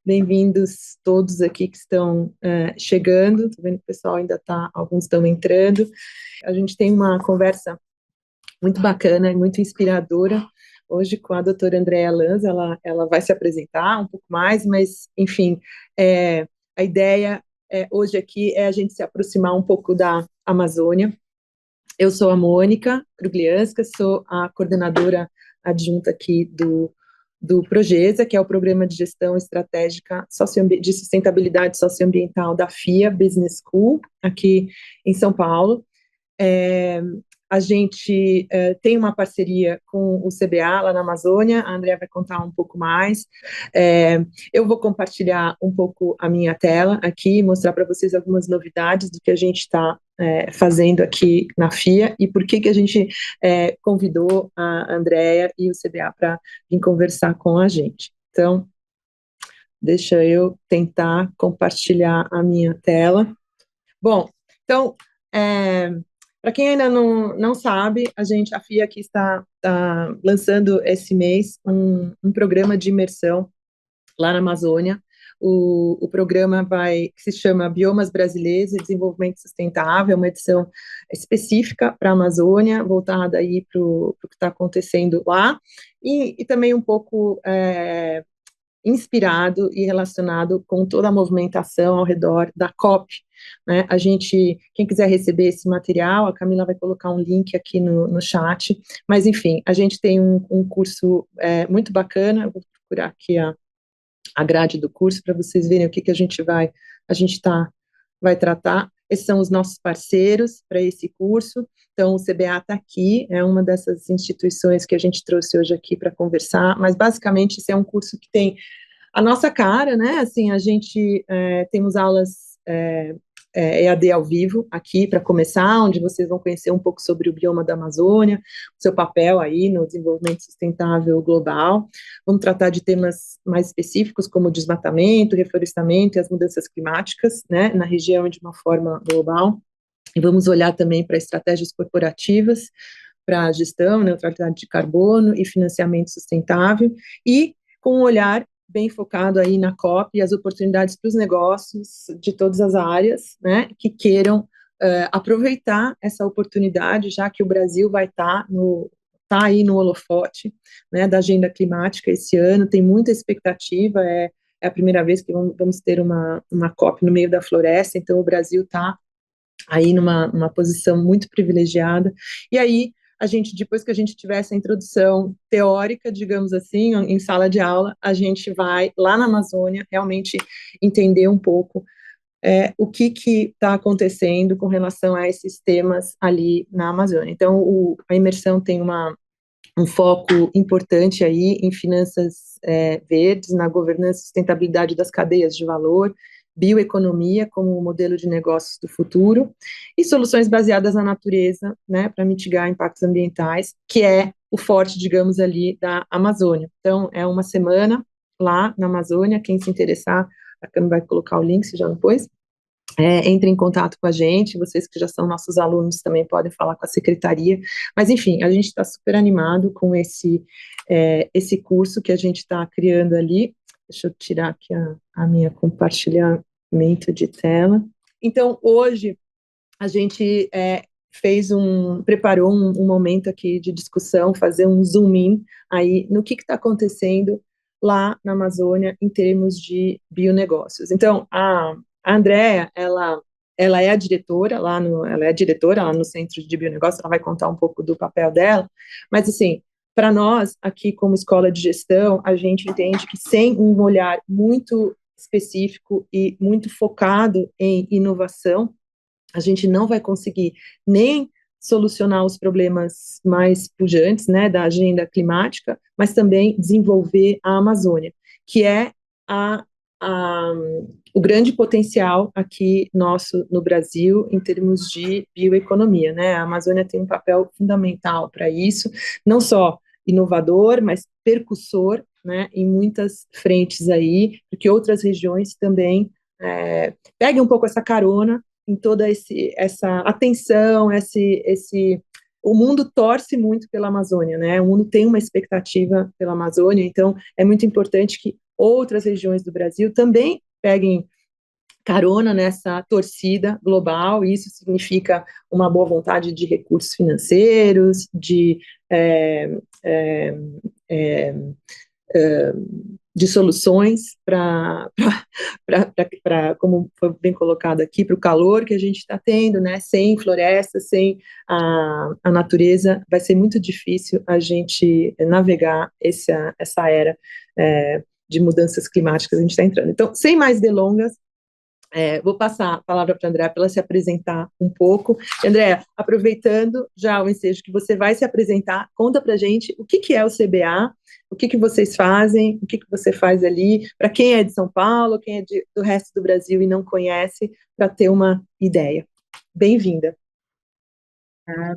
Bem-vindos todos aqui que estão chegando. Estou vendo que o pessoal ainda está, alguns estão entrando. A gente tem uma conversa muito bacana e muito inspiradora hoje com a doutora Andréa Lanz. Ela vai se apresentar um pouco mais, mas, enfim, a ideia hoje aqui é a gente se aproximar um pouco da Amazônia. Eu sou a Mônica Gruglianská, sou a coordenadora adjunta aqui do Progesa, que é o Programa de Gestão Estratégica de Sustentabilidade Socioambiental da FIA Business School, aqui em São Paulo. A gente tem uma parceria com o CBA lá na Amazônia, a Andrea vai contar um pouco mais. Eu vou compartilhar um pouco a minha tela aqui, mostrar para vocês algumas novidades do que a gente está fazendo aqui na FIA e por que a gente convidou a Andrea e o CBA para vir conversar com a gente. Então, deixa eu tentar compartilhar a minha tela. Bom, então, para quem ainda não sabe, a FIA aqui está lançando esse mês um programa de imersão lá na Amazônia. O programa que se chama Biomas Brasileiros e Desenvolvimento Sustentável, uma edição específica para a Amazônia, voltada aí para o que está acontecendo lá, e também um pouco inspirado e relacionado com toda a movimentação ao redor da COP, né? Quem quiser receber esse material, a Camila vai colocar um link aqui no chat, mas enfim, a gente tem um curso muito bacana. Eu vou procurar aqui a grade do curso para vocês verem o que a gente vai tratar. Esses são os nossos parceiros para esse curso. Então, o CBA está aqui, é uma dessas instituições que a gente trouxe hoje aqui para conversar, mas basicamente esse é um curso que tem a nossa cara, né? Assim, a gente temos aulas EAD ao vivo aqui para começar, onde vocês vão conhecer um pouco sobre o bioma da Amazônia, o seu papel aí no desenvolvimento sustentável global. Vamos tratar de temas mais específicos, como o desmatamento, reflorestamento e as mudanças climáticas, né, na região de uma forma global. E vamos olhar também para estratégias corporativas, para gestão, neutralidade de carbono e financiamento sustentável, e com um olhar bem focado aí na COP e as oportunidades para os negócios de todas as áreas, né, que queiram aproveitar essa oportunidade, já que o Brasil vai estar aí no holofote, né, da agenda climática esse ano. Tem muita expectativa, é a primeira vez que vamos ter uma COP no meio da floresta, então o Brasil está aí numa posição muito privilegiada. E aí, depois que a gente tiver essa introdução teórica, digamos assim, em sala de aula, a gente vai lá na Amazônia realmente entender um pouco o que está acontecendo com relação a esses temas ali na Amazônia. Então, a imersão tem um foco importante aí em finanças verdes, na governança e sustentabilidade das cadeias de valor, bioeconomia como modelo de negócios do futuro e soluções baseadas na natureza, né, para mitigar impactos ambientais, que é o forte, digamos, ali da Amazônia. Então, é uma semana lá na Amazônia. Quem se interessar, a Cami vai colocar o link, se já não pôs. Entre em contato com a gente, vocês que já são nossos alunos também podem falar com a secretaria, mas enfim, a gente está super animado com esse curso que a gente está criando ali. Deixa eu tirar aqui a minha compartilhamento de tela. Então, hoje, a gente preparou um momento aqui de discussão, fazer um zoom in aí no que está acontecendo lá na Amazônia em termos de bionegócios. Então, a Andrea, ela é diretora lá no Centro de Bionegócios, ela vai contar um pouco do papel dela, mas assim, para nós, aqui como escola de gestão, a gente entende que sem um olhar muito específico e muito focado em inovação, a gente não vai conseguir nem solucionar os problemas mais pujantes, né, da agenda climática, mas também desenvolver a Amazônia, que é o grande potencial aqui nosso no Brasil em termos de bioeconomia, né? A Amazônia tem um papel fundamental para isso, não só inovador, mas percussor, né, em muitas frentes aí, porque outras regiões também peguem um pouco essa carona em toda essa atenção, o mundo torce muito pela Amazônia, né? O mundo tem uma expectativa pela Amazônia, então é muito importante que outras regiões do Brasil também peguem carona nessa torcida global, e isso significa uma boa vontade de recursos financeiros, é, é, é, de soluções como foi bem colocado aqui, para o calor que a gente está tendo, né? Sem floresta, sem a natureza, vai ser muito difícil a gente navegar essa era de mudanças climáticas que a gente está entrando. Então, sem mais delongas, vou passar a palavra para a Andréa para ela se apresentar um pouco. Andréa, aproveitando já o ensejo que você vai se apresentar, conta para a gente o que é o CBA, o que vocês fazem, o que você faz ali, para quem é de São Paulo, quem é do resto do Brasil e não conhece, para ter uma ideia. Bem-vinda.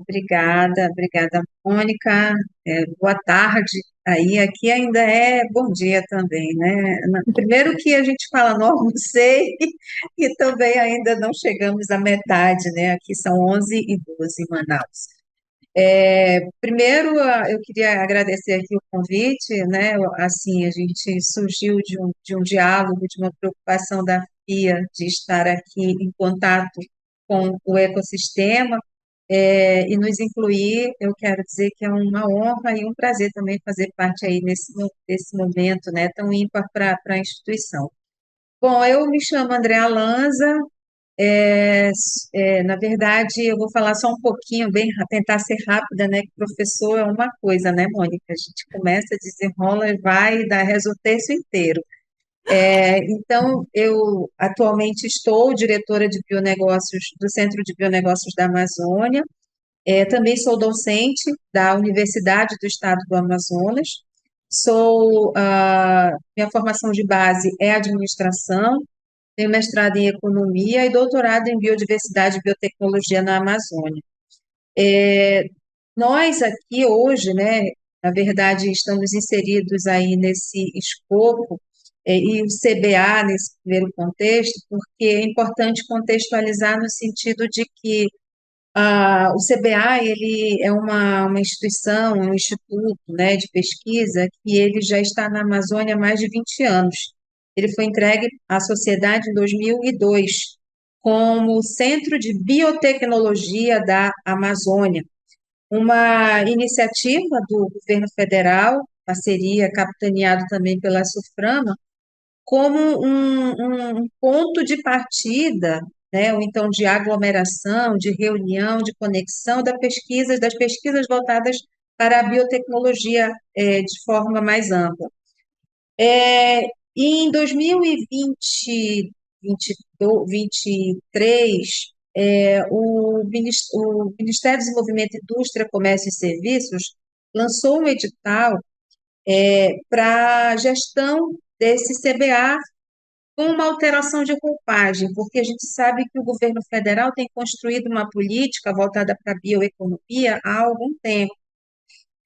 Obrigada, Mônica. Boa tarde. Aí, aqui ainda é bom dia também, né? Primeiro que a gente fala não almocei e também ainda não chegamos à metade, né? Aqui são 11h12 em Manaus. Primeiro, eu queria agradecer aqui o convite, né? Assim, a gente surgiu de um diálogo, de uma preocupação da FIA de estar aqui em contato com o ecossistema, e nos incluir. Eu quero dizer que é uma honra e um prazer também fazer parte aí desse momento, né, tão ímpar para a instituição. Bom, eu me chamo Andréa Lanza. Na verdade, eu vou falar só um pouquinho, tentar ser rápida, né, que professor é uma coisa, né, Mônica? A gente começa, desenrola, vai, reza o texto inteiro. Então, eu atualmente estou diretora de bionegócios do Centro de Bionegócios da Amazônia. Também sou docente da Universidade do Estado do Amazonas. Minha formação de base é administração, tenho mestrado em economia e doutorado em biodiversidade e biotecnologia na Amazônia. Nós aqui hoje, né, na verdade, estamos inseridos aí nesse escopo, e o CBA nesse primeiro contexto, porque é importante contextualizar no sentido de que o CBA, ele é uma instituição, é um instituto, né, de pesquisa que ele já está na Amazônia há mais de 20 anos. Ele foi entregue à sociedade em 2002 como Centro de Biotecnologia da Amazônia, uma iniciativa do governo federal, parceria capitaneado também pela SUFRAMA, como um ponto de partida, né, ou então de aglomeração, de reunião, de conexão das pesquisas voltadas para a biotecnologia, de forma mais ampla. E em 2020, 2023, o Ministério do Desenvolvimento, Indústria, Comércio e Serviços lançou um edital para a gestão desse CBA, com uma alteração de roupagem, porque a gente sabe que o governo federal tem construído uma política voltada para a bioeconomia há algum tempo.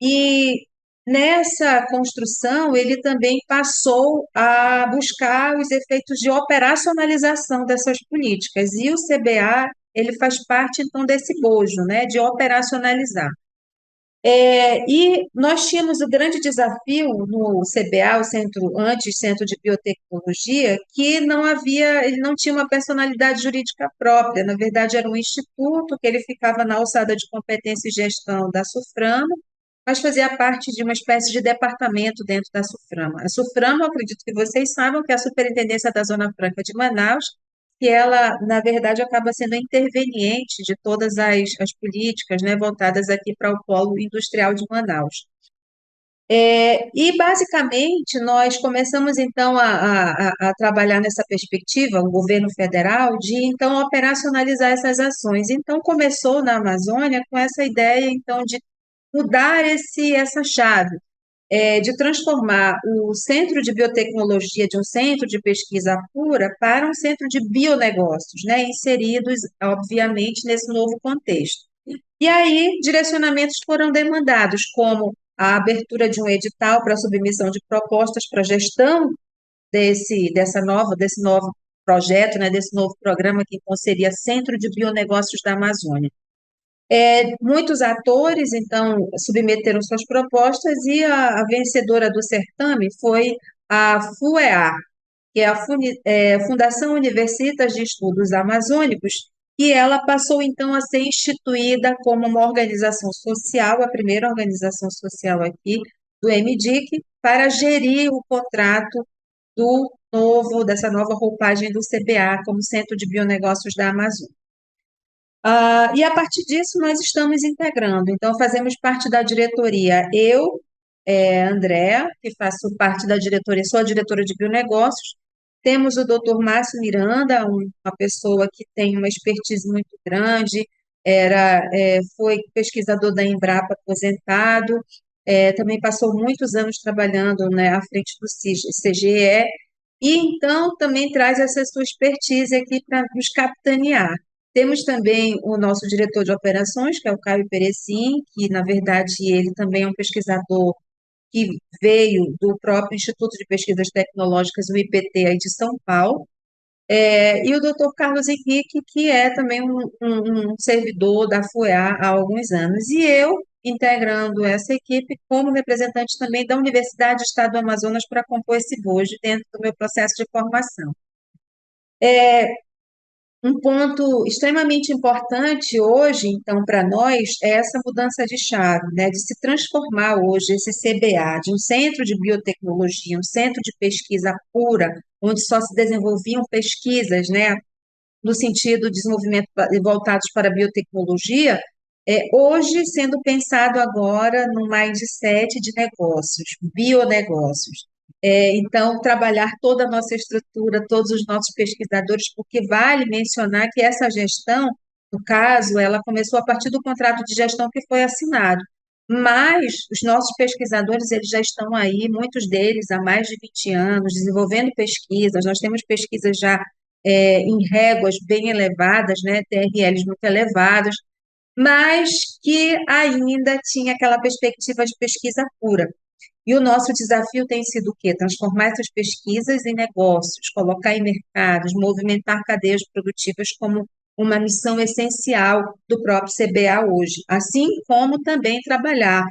E nessa construção, ele também passou a buscar os efeitos de operacionalização dessas políticas. E o CBA, ele faz parte, então, desse bojo, né, de operacionalizar. E nós tínhamos o grande desafio no CBA, Centro de Biotecnologia, que ele não tinha uma personalidade jurídica própria. Na verdade, era um instituto que ele ficava na alçada de competência e gestão da SUFRAMA, mas fazia parte de uma espécie de departamento dentro da SUFRAMA. A SUFRAMA, eu acredito que vocês saibam, que é a Superintendência da Zona Franca de Manaus, que ela, na verdade, acaba sendo a interveniente de todas as políticas, né, voltadas aqui para o polo industrial de Manaus. E, basicamente, nós começamos, então, a trabalhar nessa perspectiva, o governo federal, de, então, operacionalizar essas ações. Então, começou na Amazônia com essa ideia, então, de mudar essa chave, de transformar o centro de biotecnologia de um centro de pesquisa pura para um centro de bionegócios, né, inseridos, obviamente, nesse novo contexto. E aí, direcionamentos foram demandados, como a abertura de um edital para submissão de propostas para gestão desse novo projeto, né, desse novo programa que então seria Centro de Bionegócios da Amazônia. Muitos atores, então, submeteram suas propostas e a vencedora do certame foi a FUEA, que é a Fundação Universitas de Estudos Amazônicos, e ela passou então a ser instituída como uma organização social, a primeira organização social aqui do MDIC, para gerir o contrato dessa nova roupagem do CBA como Centro de Bionegócios da Amazônia. E a partir disso nós estamos integrando, então fazemos parte da diretoria, eu, Andréa, que faço parte da diretoria, sou a diretora de bionegócios, temos o doutor Márcio Miranda, uma pessoa que tem uma expertise muito grande, foi pesquisador da Embrapa aposentado, também passou muitos anos trabalhando, né, à frente do CGE, e então também traz essa sua expertise aqui para nos capitanear. Temos também o nosso diretor de operações, que é o Caio Perecim, que, na verdade, ele também é um pesquisador que veio do próprio Instituto de Pesquisas Tecnológicas, o IPT, aí de São Paulo, e o doutor Carlos Henrique, que é também um servidor da FUEA há alguns anos, e eu integrando essa equipe como representante também da Universidade do Estado do Amazonas para compor esse bojo dentro do meu processo de formação. Um ponto extremamente importante hoje, então, para nós, é essa mudança de chave, né, de se transformar hoje esse CBA, de um centro de biotecnologia, um centro de pesquisa pura, onde só se desenvolviam pesquisas, né, no sentido de desenvolvimento voltados para a biotecnologia, hoje sendo pensado agora no mindset de negócios, bionegócios. Então, trabalhar toda a nossa estrutura, todos os nossos pesquisadores, porque vale mencionar que essa gestão, no caso, ela começou a partir do contrato de gestão que foi assinado, mas os nossos pesquisadores, eles já estão aí, muitos deles há mais de 20 anos, desenvolvendo pesquisas, nós temos pesquisas já em réguas bem elevadas, né, TRLs muito elevadas, mas que ainda tinha aquela perspectiva de pesquisa pura. E o nosso desafio tem sido o quê? Transformar essas pesquisas em negócios, colocar em mercados, movimentar cadeias produtivas como uma missão essencial do próprio CBA hoje, assim como também trabalhar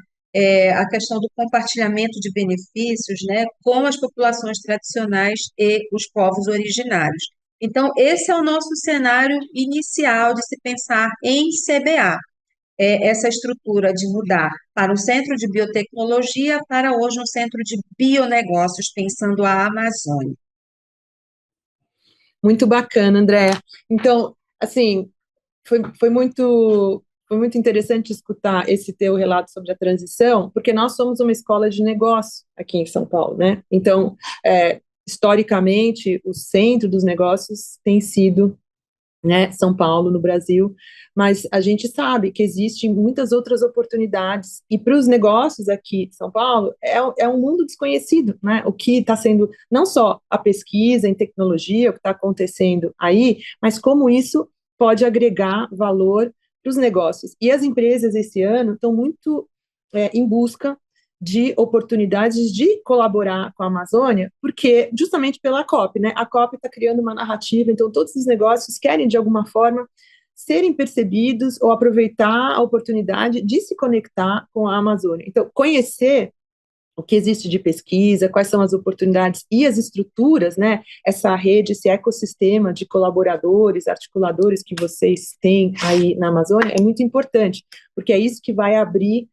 a questão do compartilhamento de benefícios, né, com as populações tradicionais e os povos originários. Então, esse é o nosso cenário inicial de se pensar em CBA, essa estrutura de mudar para um centro de biotecnologia para hoje um centro de bionegócios, pensando a Amazônia. Muito bacana, André. Então, assim, foi muito interessante escutar esse teu relato sobre a transição, porque nós somos uma escola de negócio aqui em São Paulo, né? Então, historicamente, o centro dos negócios tem sido, né, São Paulo, no Brasil, mas a gente sabe que existem muitas outras oportunidades, e para os negócios aqui em São Paulo, é um mundo desconhecido, né, o que está sendo, não só a pesquisa em tecnologia, o que está acontecendo aí, mas como isso pode agregar valor para os negócios, e as empresas esse ano estão muito em busca de oportunidades de colaborar com a Amazônia, porque justamente pela COP, né? A COP está criando uma narrativa, então todos os negócios querem de alguma forma serem percebidos ou aproveitar a oportunidade de se conectar com a Amazônia. Então, conhecer o que existe de pesquisa, quais são as oportunidades e as estruturas, né? Essa rede, esse ecossistema de colaboradores, articuladores que vocês têm aí na Amazônia é muito importante, porque é isso que vai abrir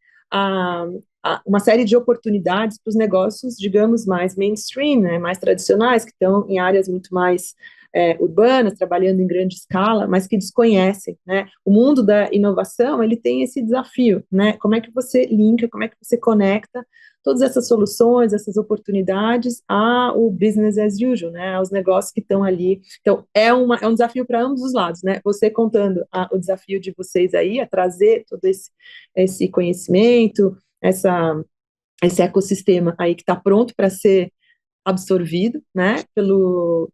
uma série de oportunidades para os negócios, digamos, mais mainstream, né, mais tradicionais, que estão em áreas muito mais urbanas, trabalhando em grande escala, mas que desconhecem, né? O mundo da inovação, ele tem esse desafio, né? Como é que você linka, como é que você conecta todas essas soluções, essas oportunidades ao business as usual, né? Aos negócios que estão ali. Então, é um desafio para ambos os lados, né? Você contando o desafio de vocês aí, a trazer todo esse conhecimento, esse ecossistema aí que está pronto para ser absorvido, né, pelo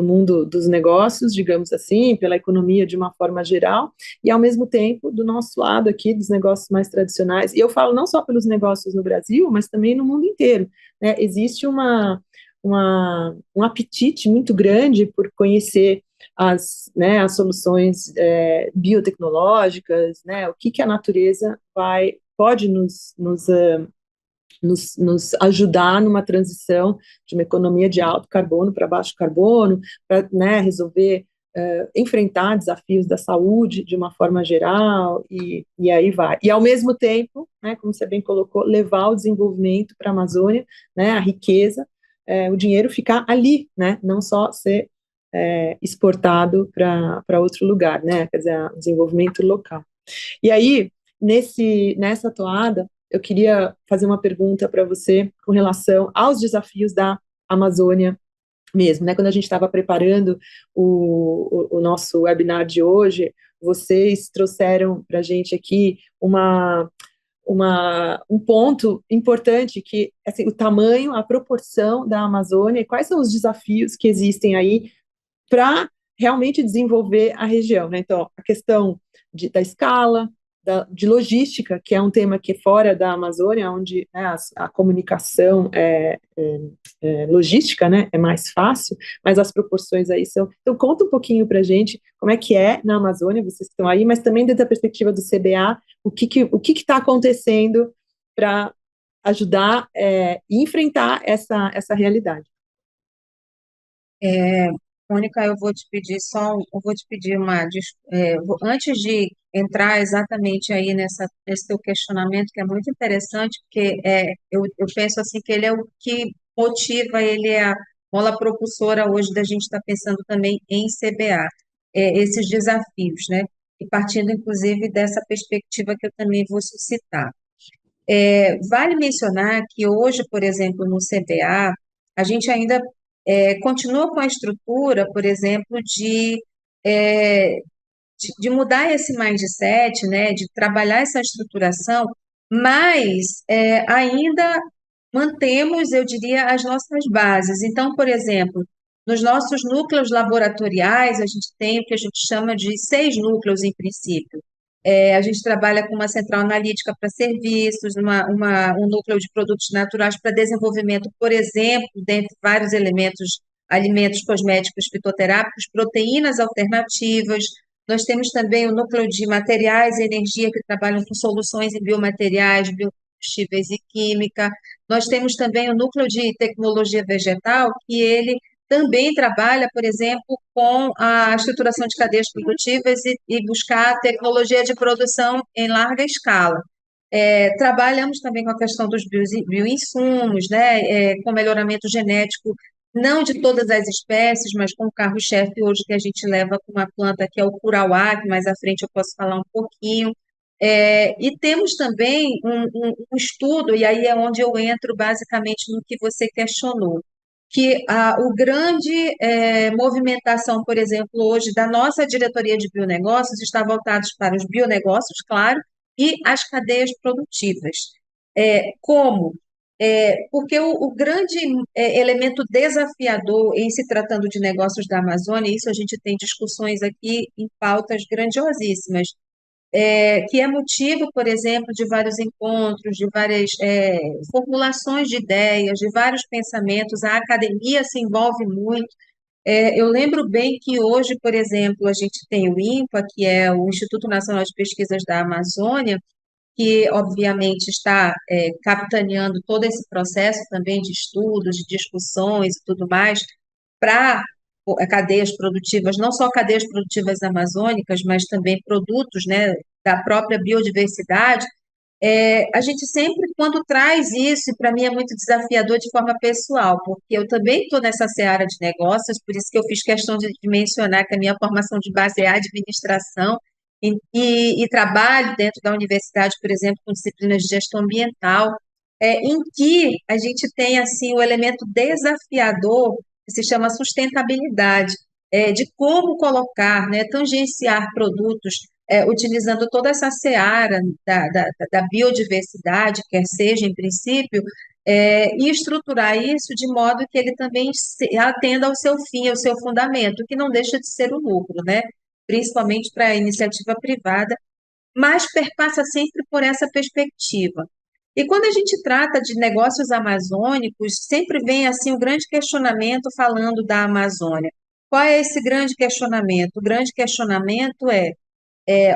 mundo dos negócios, digamos assim, pela economia de uma forma geral, e ao mesmo tempo, do nosso lado aqui, dos negócios mais tradicionais, e eu falo não só pelos negócios no Brasil, mas também no mundo inteiro, né, existe um apetite muito grande por conhecer as soluções biotecnológicas, né, o que a natureza pode nos nos ajudar numa transição de uma economia de alto carbono para baixo carbono, para, né, resolver, enfrentar desafios da saúde de uma forma geral, e aí vai. E, ao mesmo tempo, né, como você bem colocou, levar o desenvolvimento para a Amazônia, né, a riqueza, o dinheiro ficar ali, né, não só ser exportado para outro lugar, né, quer dizer, desenvolvimento local. E aí, nessa toada, eu queria fazer uma pergunta para você com relação aos desafios da Amazônia mesmo, né? Quando a gente estava preparando o nosso webinar de hoje, vocês trouxeram para a gente aqui um ponto importante que, assim, o tamanho, a proporção da Amazônia, e quais são os desafios que existem aí para realmente desenvolver a região, né? Então, a questão da escala, de logística, que é um tema que é fora da Amazônia, onde, né, a comunicação logística, né, é mais fácil, mas as proporções aí são... Então, conta um pouquinho para a gente como é que é na Amazônia, vocês estão aí, mas também dentro da perspectiva do CBA, o que está acontecendo para ajudar e enfrentar essa realidade. Mônica, eu vou te pedir antes de entrar exatamente aí nesse teu questionamento, que é muito interessante, porque eu penso assim que ele é o que motiva, ele é a mola propulsora hoje da gente estar pensando também em CBA, esses desafios, né? E partindo, inclusive, dessa perspectiva que eu também vou suscitar. Vale mencionar que hoje, por exemplo, no CBA, a gente ainda continua com a estrutura, por exemplo, é, de mudar esse mindset, né, de trabalhar essa estruturação, mas ainda mantemos, eu diria, as nossas bases. Então, por exemplo, nos nossos núcleos laboratoriais, a gente tem o que a gente chama de 6 núcleos, em princípio. A gente trabalha com uma central analítica para serviços, um núcleo de produtos naturais para desenvolvimento, por exemplo, dentre vários elementos, alimentos cosméticos fitoterápicos, proteínas alternativas. Nós temos também o núcleo de materiais e energia, que trabalham com soluções em biomateriais, biocombustíveis e química. Nós temos também o núcleo de tecnologia vegetal, que ele também trabalha, por exemplo, com a estruturação de cadeias produtivas e buscar tecnologia de produção em larga escala. Trabalhamos também com a questão dos bioinsumos, né, com melhoramento genético, não de todas as espécies, mas com o carro-chefe hoje que a gente leva com uma planta que é o curauá, que mais à frente eu posso falar um pouquinho. E temos também um estudo, e aí é onde eu entro basicamente no que você questionou, que o grande movimentação, por exemplo, hoje da nossa diretoria de bionegócios está voltados para os bionegócios, claro, e as cadeias produtivas. Como? Porque o grande elemento desafiador em se tratando de negócios da Amazônia, isso a gente tem discussões aqui em pautas grandiosíssimas, que é motivo, por exemplo, de vários encontros, de várias formulações de ideias, de vários pensamentos. A academia se envolve muito. Eu lembro bem que hoje, por exemplo, a gente tem o INPA, que é o Instituto Nacional de Pesquisas da Amazônia, que obviamente está capitaneando todo esse processo também de estudos, de discussões e tudo mais, para cadeias produtivas, não só cadeias produtivas amazônicas, mas também produtos, né, da própria biodiversidade. A gente sempre, quando traz isso, para mim é muito desafiador de forma pessoal, porque eu também estou nessa seara de negócios, por isso que eu fiz questão de mencionar que a minha formação de base é a administração, e trabalho dentro da universidade, por exemplo, com disciplinas de gestão ambiental, em que a gente tem assim o elemento desafiador que se chama sustentabilidade, de como colocar, né, tangenciar produtos utilizando toda essa seara da biodiversidade, quer seja em princípio, e estruturar isso de modo que ele também atenda ao seu fim, ao seu fundamento, que não deixa de ser o lucro, né? Principalmente para a iniciativa privada, mas perpassa sempre por essa perspectiva. E quando a gente trata de negócios amazônicos, sempre vem assim o grande questionamento falando da Amazônia. Qual é esse grande questionamento? O grande questionamento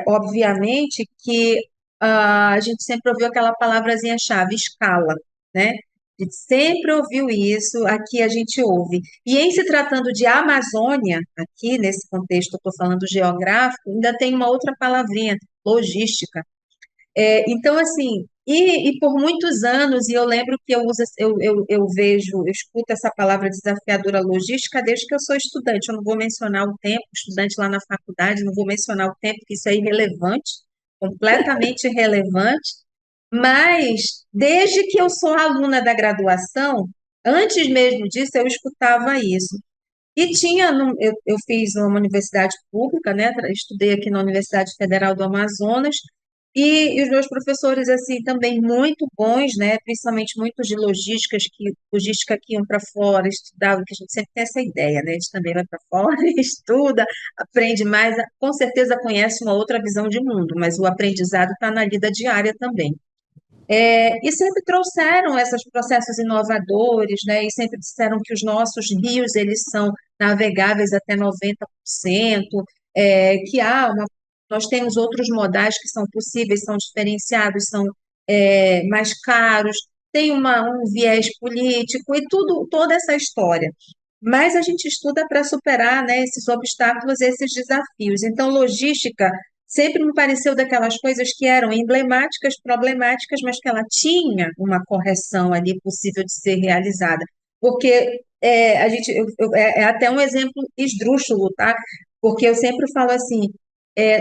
obviamente, que a gente sempre ouviu aquela palavrazinha-chave, escala. né? A gente sempre ouviu isso, aqui a gente ouve. E em se tratando de Amazônia, aqui nesse contexto, eu estou falando geográfico, ainda tem uma outra palavrinha, logística. Então, assim, e por muitos anos, e eu lembro que eu uso, eu vejo, eu escuto essa palavra desafiadora logística desde que eu sou estudante. Eu não vou mencionar o tempo, estudante lá na faculdade, não vou mencionar o tempo, que isso é irrelevante, completamente irrelevante, mas desde que eu sou aluna da graduação, antes mesmo disso, eu escutava isso. E tinha, eu fiz uma universidade pública, né? Estudei aqui na Universidade Federal do Amazonas, e os meus professores, assim, também muito bons, né? Principalmente muitos de logística que iam para fora, estudavam, que a gente sempre tem essa ideia, né? A gente também vai para fora, estuda, aprende mais, com certeza conhece uma outra visão de mundo, mas o aprendizado está na vida diária também. E sempre trouxeram esses processos inovadores, né? E sempre disseram que os nossos rios eles são navegáveis até 90%, que nós temos outros modais que são possíveis, são diferenciados, são mais caros, tem um viés político e tudo, toda essa história. Mas a gente estuda para superar, né, esses obstáculos, esses desafios. Então, logística sempre me pareceu daquelas coisas que eram emblemáticas, problemáticas, mas que ela tinha uma correção ali possível de ser realizada. Porque a gente, é até um exemplo esdrúxulo, tá? Porque eu sempre falo assim,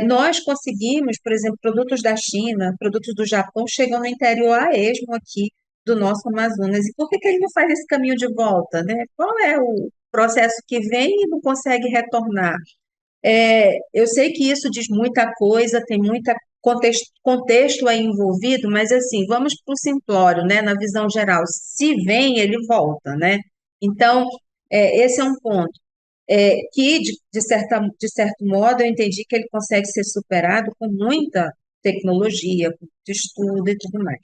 nós conseguimos, por exemplo, produtos da China, produtos do Japão chegam no interior a esmo aqui do nosso Amazonas. E por que que ele não faz esse caminho de volta, né? Qual é o processo que vem e não consegue retornar? Eu sei que isso diz muita coisa, tem muita contexto aí envolvido, mas assim, vamos para o simplório, né? Na visão geral, se vem, ele volta, né? Então, esse é um ponto que, de certo modo, eu entendi que ele consegue ser superado com muita tecnologia, com muito estudo e tudo mais.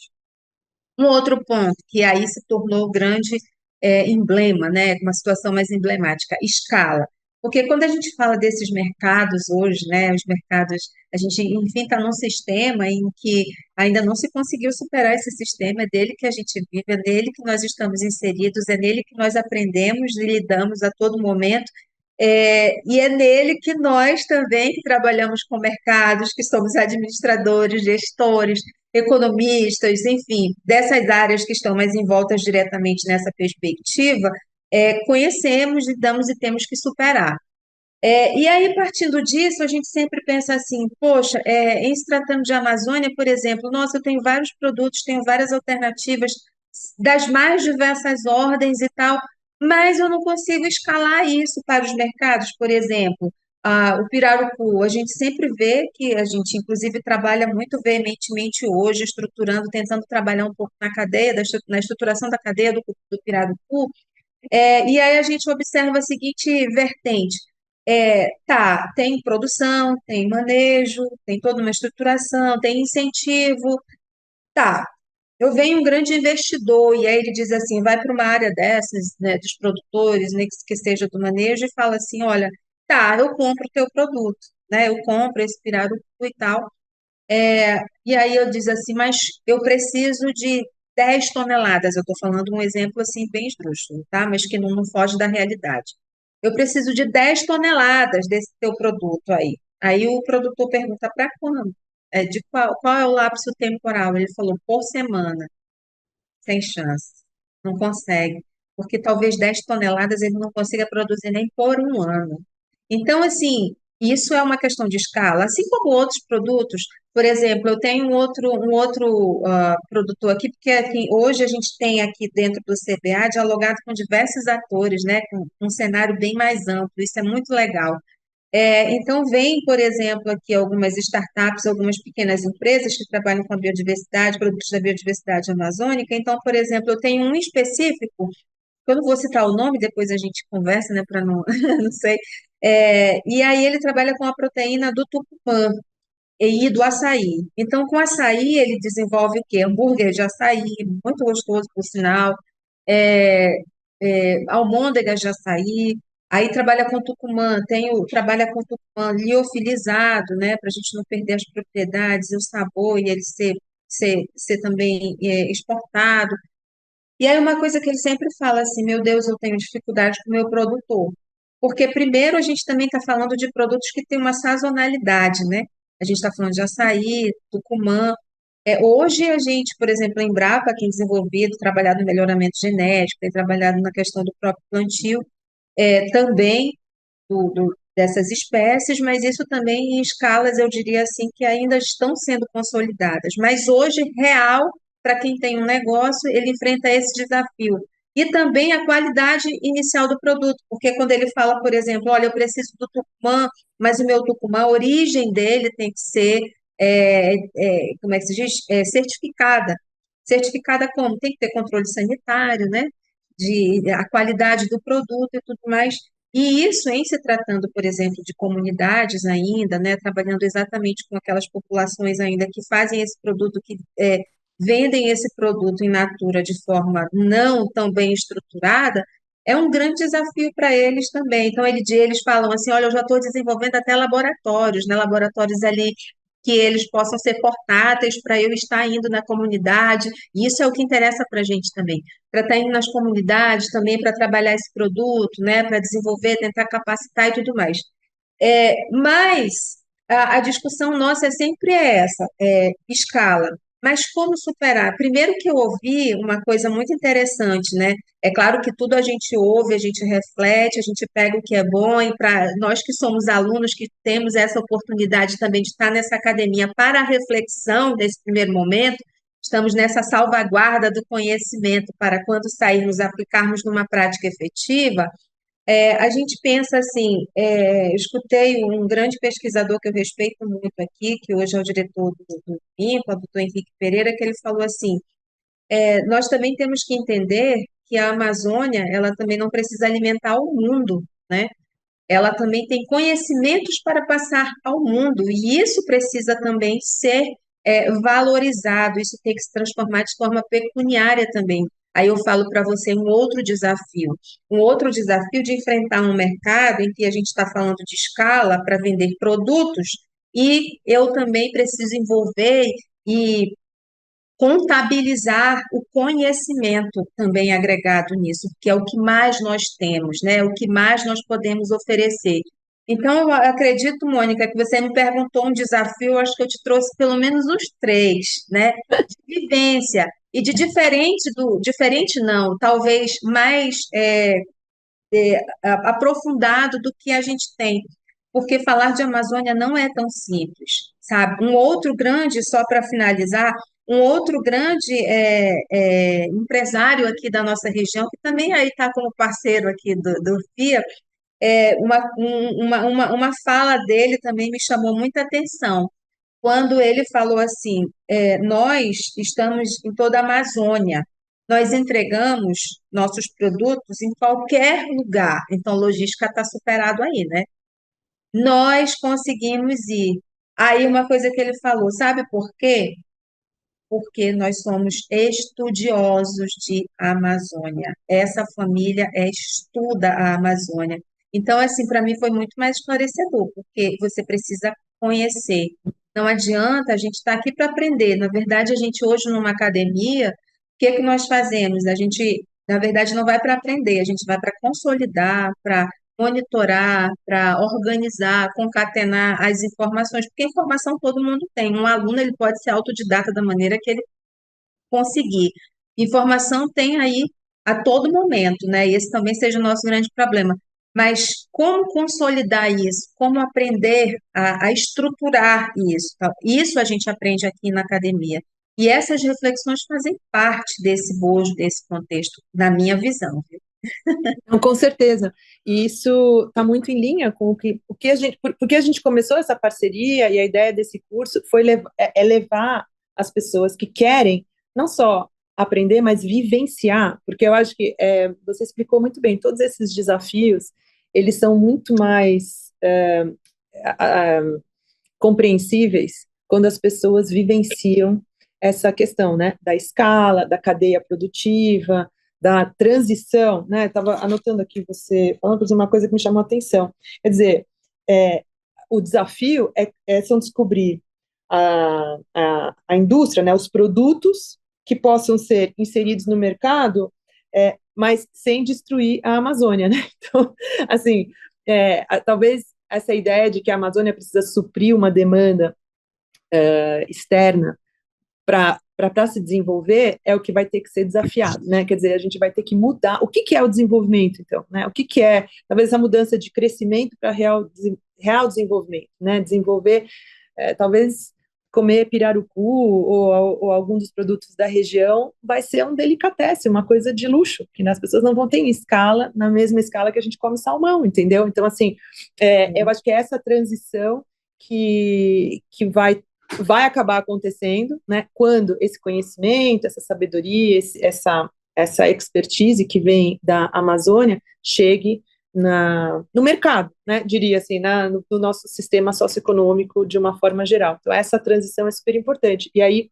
Um outro ponto, que aí se tornou o grande emblema, né, uma situação mais emblemática, escala. Porque quando a gente fala desses mercados hoje, né, os mercados, a gente, enfim, está num sistema em que ainda não se conseguiu superar esse sistema, é dele que a gente vive, é nele que nós estamos inseridos, é nele que nós aprendemos e lidamos a todo momento, e é nele que nós também, que trabalhamos com mercados, que somos administradores, gestores, economistas, enfim, dessas áreas que estão mais envoltas diretamente nessa perspectiva, conhecemos, lidamos e temos que superar. E aí, partindo disso, a gente sempre pensa assim, poxa, em se tratando de Amazônia, por exemplo, nossa, eu tenho vários produtos, tenho várias alternativas das mais diversas ordens e tal, mas eu não consigo escalar isso para os mercados, por exemplo. O pirarucu, a gente sempre vê que a gente, inclusive, trabalha muito veementemente hoje, estruturando, tentando trabalhar um pouco na cadeia, na estruturação da cadeia do pirarucu, e aí a gente observa a seguinte vertente. Tá, tem produção, tem manejo, tem toda uma estruturação, tem incentivo. Tá, eu venho um grande investidor e aí ele diz assim, vai para uma área dessas, né, dos produtores, né, que seja do manejo, e fala assim, olha, tá, eu compro o teu produto, né, eu compro esse pirarucu e tal. E aí eu diz assim, mas eu preciso de 10 toneladas, eu estou falando um exemplo assim bem esdrúxulo, tá? Mas que não foge da realidade. Eu preciso de 10 toneladas desse teu produto aí. Aí o produtor pergunta para quando? De qual é o lapso temporal? Ele falou, por semana, sem chance. Não consegue. Porque talvez 10 toneladas ele não consiga produzir nem por um ano. Então, assim, isso é uma questão de escala, assim como outros produtos. Por exemplo, eu tenho um outro produtor aqui, porque aqui, hoje a gente tem aqui dentro do CBA dialogado com diversos atores, né, com um cenário bem mais amplo, isso é muito legal. Então, vem, por exemplo, aqui algumas startups, algumas pequenas empresas que trabalham com a biodiversidade, produtos da biodiversidade amazônica. Então, por exemplo, eu tenho um específico, eu não vou citar o nome, depois a gente conversa, né, para não, não sei. E aí ele trabalha com a proteína do tucumã e do açaí. Então, com açaí, ele desenvolve o quê? Hambúrguer de açaí, muito gostoso, por sinal, é, almôndegas de açaí, aí trabalha com tucumã, trabalha com tucumã liofilizado, né, para a gente não perder as propriedades e o sabor, e ele ser também exportado. E aí uma coisa que ele sempre fala assim, meu Deus, eu tenho dificuldade com o meu produtor. Porque primeiro a gente também está falando de produtos que têm uma sazonalidade, né? A gente está falando de açaí, tucumã. Hoje a gente, por exemplo, em Embrapa, tem desenvolvido, trabalhado no melhoramento genético, tem trabalhado na questão do próprio plantio, também dessas espécies, mas isso também em escalas, eu diria assim, que ainda estão sendo consolidadas. Mas hoje, real, para quem tem um negócio, ele enfrenta esse desafio. E também a qualidade inicial do produto, porque quando ele fala, por exemplo, olha, eu preciso do Tucumã, mas o meu Tucumã, a origem dele tem que ser, como é que se diz? Certificada. Certificada como? Tem que ter controle sanitário, né? A qualidade do produto e tudo mais. E isso, em se tratando, por exemplo, de comunidades ainda, né, trabalhando exatamente com aquelas populações ainda que fazem esse produto, que vendem esse produto in natura de forma não tão bem estruturada, é um grande desafio para eles também. Então, eles falam assim, olha, eu já estou desenvolvendo até laboratórios, né, laboratórios ali que eles possam ser portáteis para eu estar indo na comunidade, e isso é o que interessa para a gente também para estar indo nas comunidades também para trabalhar esse produto, né, para desenvolver, tentar capacitar e tudo mais. Mas a discussão nossa é sempre essa, escala. Mas como superar? Primeiro que eu ouvi uma coisa muito interessante, né? É claro que tudo a gente ouve, a gente reflete, a gente pega o que é bom, e para nós que somos alunos, que temos essa oportunidade também de estar nessa academia para a reflexão nesse primeiro momento, estamos nessa salvaguarda do conhecimento para quando sairmos aplicarmos numa prática efetiva. A gente pensa assim, eu escutei um grande pesquisador que eu respeito muito aqui, que hoje é o diretor do INPA, o doutor Henrique Pereira, que ele falou assim, nós também temos que entender que a Amazônia, ela também não precisa alimentar o mundo, né? Ela também tem conhecimentos para passar ao mundo, e isso precisa também ser valorizado, isso tem que se transformar de forma pecuniária também. Aí eu falo para você um outro desafio de enfrentar um mercado em que a gente está falando de escala para vender produtos, e eu também preciso envolver e contabilizar o conhecimento também agregado nisso, que é o que mais nós temos, né? O que mais nós podemos oferecer. Então, eu acredito, Mônica, que você me perguntou um desafio, eu acho que eu te trouxe pelo menos os três, né? De vivência e de diferente não, talvez mais aprofundado do que a gente tem, porque falar de Amazônia não é tão simples, sabe? Um outro grande, só para finalizar, um outro grande empresário aqui da nossa região, que também aí está como parceiro aqui do FIA, uma fala dele também me chamou muita atenção, quando ele falou assim, nós estamos em toda a Amazônia, nós entregamos nossos produtos em qualquer lugar, então logística está superado aí, né? Nós conseguimos ir. Aí uma coisa que ele falou, sabe por quê? Porque nós somos estudiosos de Amazônia. Essa família estuda a Amazônia. Então, assim, para mim foi muito mais esclarecedor, porque você precisa conhecer. Não adianta a gente estar aqui para aprender. Na verdade, a gente hoje numa academia, o que é que nós fazemos? A gente, na verdade, não vai para aprender, a gente vai para consolidar, para monitorar, para organizar, concatenar as informações, porque informação todo mundo tem. Um aluno ele pode ser autodidata da maneira que ele conseguir. Informação tem aí a todo momento, né? E esse também seja o nosso grande problema. Mas como consolidar isso? Como aprender a estruturar isso? Tá? Isso a gente aprende aqui na academia. E essas reflexões fazem parte desse bojo, desse contexto, na minha visão. Viu? Não, com certeza. E isso está muito em linha com o que a gente, porque a gente começou essa parceria e a ideia desse curso foi levar as pessoas que querem não só aprender, mas vivenciar, porque eu acho que você explicou muito bem, todos esses desafios, eles são muito mais a- a- compreensíveis quando as pessoas vivenciam essa questão, né, da escala, da cadeia produtiva, da transição, né, estava anotando aqui você falando, por exemplo, uma coisa que me chamou a atenção, quer dizer, é, o desafio são descobrir a indústria, né, os produtos que possam ser inseridos no mercado, mas sem destruir a Amazônia, né? Então, assim, talvez essa ideia de que a Amazônia precisa suprir uma demanda externa para se desenvolver é o que vai ter que ser desafiado, né? Quer dizer, a gente vai ter que mudar. O que, que é o desenvolvimento, então? Né? O que, que é, talvez, essa mudança de crescimento para real desenvolvimento, né? Desenvolver, talvez, comer pirarucu ou algum dos produtos da região vai ser um delicatesse, uma coisa de luxo, que as pessoas não vão ter em escala, na mesma escala que a gente come salmão, entendeu? Então, assim, eu acho que é essa transição que vai acabar acontecendo, né, quando esse conhecimento, essa sabedoria, essa expertise que vem da Amazônia chegue no mercado, né, diria assim, no nosso sistema socioeconômico de uma forma geral. Então, essa transição é super importante. E aí,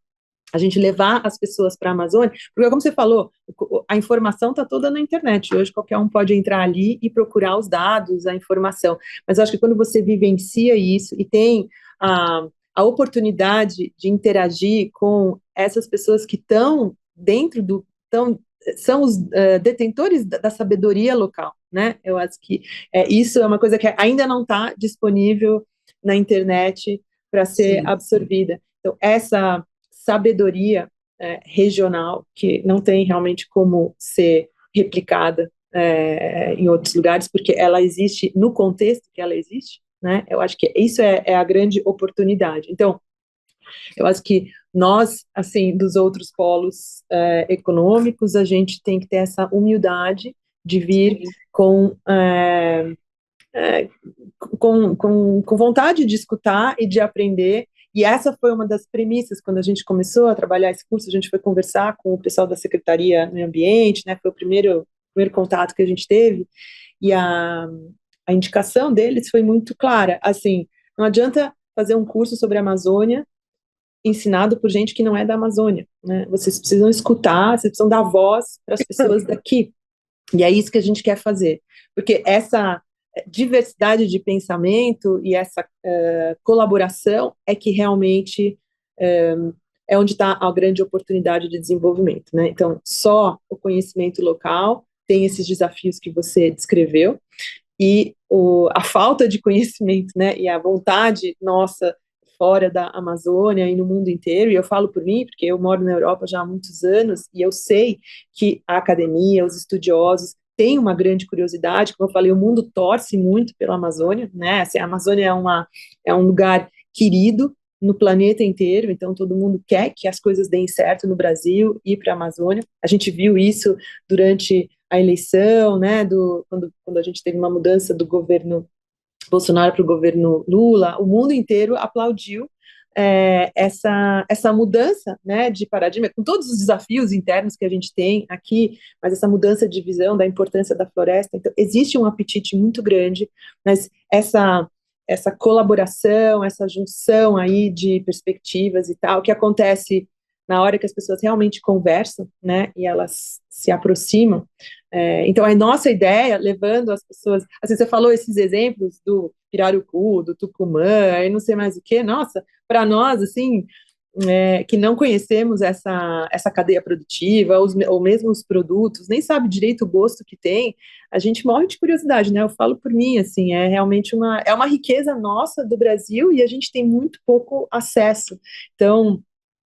a gente levar as pessoas para a Amazônia, porque como você falou, a informação está toda na internet, hoje qualquer um pode entrar ali e procurar os dados, a informação, mas eu acho que quando você vivencia isso e tem a oportunidade de interagir com essas pessoas que estão dentro são os detentores da sabedoria local, né? Eu acho que isso é uma coisa que ainda não está disponível na internet para ser Sim. absorvida. Então, essa sabedoria regional, que não tem realmente como ser replicada em outros lugares, porque ela existe no contexto que ela existe, né? Eu acho que isso é a grande oportunidade. Então, eu acho que nós, assim, dos outros polos econômicos, a gente tem que ter essa humildade de vir com, com vontade de escutar e de aprender. E essa foi uma das premissas, quando a gente começou a trabalhar esse curso, a gente foi conversar com o pessoal da Secretaria do Meio Ambiente, né, foi o primeiro contato que a gente teve, e a indicação deles foi muito clara, assim, não adianta fazer um curso sobre a Amazônia ensinado por gente que não é da Amazônia, né? Vocês precisam escutar, vocês precisam dar voz para as pessoas daqui. E é isso que a gente quer fazer, porque essa diversidade de pensamento e essa colaboração é que realmente é onde está a grande oportunidade de desenvolvimento, né? Então, só o conhecimento local tem esses desafios que você descreveu, e a falta de conhecimento, né, e a vontade nossa fora da Amazônia e no mundo inteiro, e eu falo por mim, porque eu moro na Europa já há muitos anos, e eu sei que a academia, os estudiosos, têm uma grande curiosidade, como eu falei, o mundo torce muito pela Amazônia, né, assim, a Amazônia é um lugar querido no planeta inteiro, então todo mundo quer que as coisas deem certo no Brasil e para a Amazônia. A gente viu isso durante a eleição, né, quando a gente teve uma mudança do governo Bolsonaro para o governo Lula, o mundo inteiro aplaudiu essa mudança, né, de paradigma, com todos os desafios internos que a gente tem aqui, mas essa mudança de visão da importância da floresta. Então, existe um apetite muito grande, mas essa colaboração, essa junção aí de perspectivas e tal, que acontece na hora que as pessoas realmente conversam, né, e elas se aproximam. Então, a nossa ideia, levando as pessoas, assim, você falou esses exemplos do pirarucu, do tucumã, e não sei mais o que, nossa, para nós, assim, que não conhecemos essa cadeia produtiva, ou mesmo os produtos, nem sabe direito o gosto que tem, a gente morre de curiosidade, né? Eu falo por mim, assim, é realmente uma riqueza nossa do Brasil e a gente tem muito pouco acesso. Então,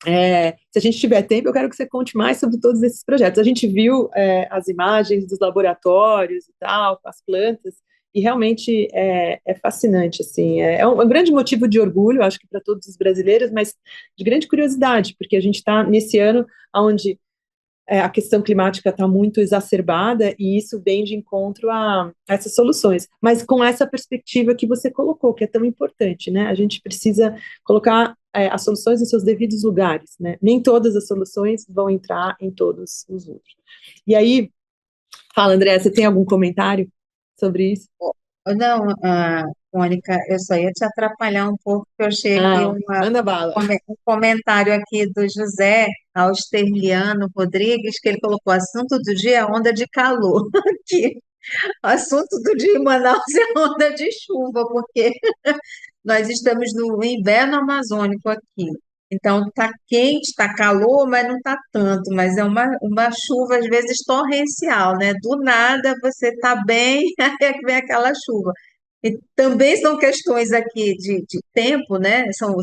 se a gente tiver tempo, eu quero que você conte mais sobre todos esses projetos. A gente viu as imagens dos laboratórios e tal, as plantas, e realmente é fascinante, assim, é um grande motivo de orgulho, acho que para todos os brasileiros, mas de grande curiosidade, porque a gente está nesse ano onde a questão climática está muito exacerbada e isso vem de encontro a essas soluções, mas com essa perspectiva que você colocou, que é tão importante, né? A gente precisa colocar as soluções nos seus devidos lugares, né? Nem todas as soluções vão entrar em todos os outros. E aí, fala, André, você tem algum comentário sobre isso? Não, Mônica, eu só ia te atrapalhar um pouco, porque eu achei aqui Manda bala. um comentário aqui do José Austerliano Rodrigues, que ele colocou assunto do dia, onda de calor. Aqui, assunto do dia em Manaus é onda de chuva, porque nós estamos no inverno amazônico aqui. Então, está quente, está calor, mas não está tanto, mas é uma chuva, às vezes, torrencial, né? Do nada você está bem, aí é que vem aquela chuva. E também são questões aqui de tempo, né? São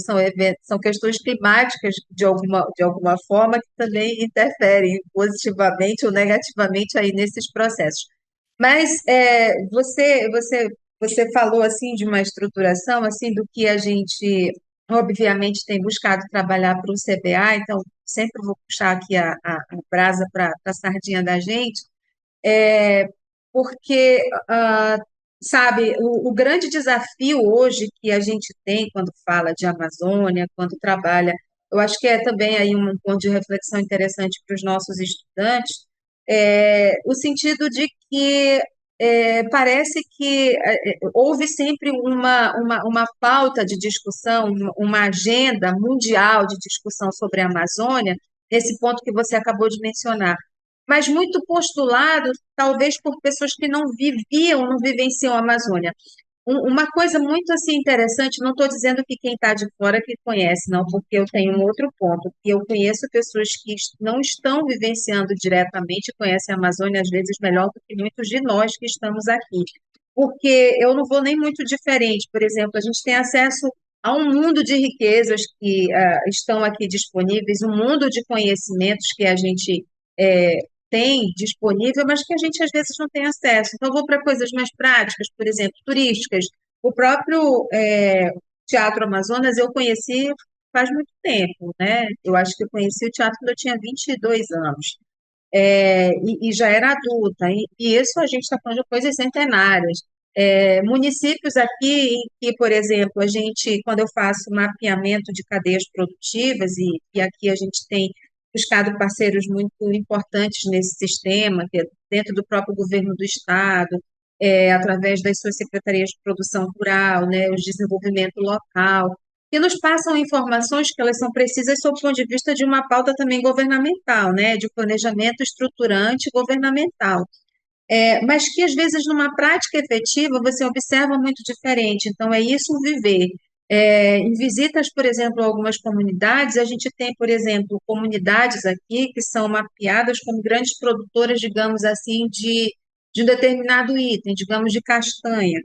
questões climáticas, de alguma forma, que também interferem positivamente ou negativamente aí nesses processos. Mas você falou assim de uma estruturação assim do que a gente obviamente tem buscado trabalhar para o CBA, então sempre vou puxar aqui a brasa para a sardinha da gente, é, porque, sabe, o grande desafio hoje que a gente tem quando fala de Amazônia, quando trabalha, eu acho que é também aí um ponto de reflexão interessante para os nossos estudantes, o sentido de que parece que houve sempre uma pauta de discussão, uma agenda mundial de discussão sobre a Amazônia, nesse ponto que você acabou de mencionar, mas muito postulado, talvez por pessoas que não viviam, não vivenciam a Amazônia. Uma coisa muito assim interessante, não estou dizendo que quem está de fora que conhece, não, porque eu tenho um outro ponto, que eu conheço pessoas que não estão vivenciando diretamente, conhecem a Amazônia às vezes melhor do que muitos de nós que estamos aqui. Porque eu não vou nem muito diferente, por exemplo, a gente tem acesso a um mundo de riquezas que estão aqui disponíveis, um mundo de conhecimentos que a gente eh, tem disponível, mas que a gente às vezes não tem acesso. Então, eu vou para coisas mais práticas, por exemplo, turísticas. O próprio Teatro Amazonas eu conheci faz muito tempo, né? Eu acho que eu conheci o teatro quando eu tinha 22 anos. E já era adulta, e isso a gente está falando de coisas centenárias. Municípios aqui em que, por exemplo, quando eu faço mapeamento de cadeias produtivas, e aqui a gente tem buscado parceiros muito importantes nesse sistema, que é dentro do próprio governo do estado, através das suas secretarias de produção rural, né, o desenvolvimento local, que nos passam informações que elas são precisas sob o ponto de vista de uma pauta também governamental, né, de planejamento estruturante governamental. Mas que às vezes numa prática efetiva você observa muito diferente. Então, é isso o viver. Em visitas, por exemplo, a algumas comunidades, a gente tem, por exemplo, comunidades aqui que são mapeadas como grandes produtoras, digamos assim, de um determinado item, digamos, de castanha.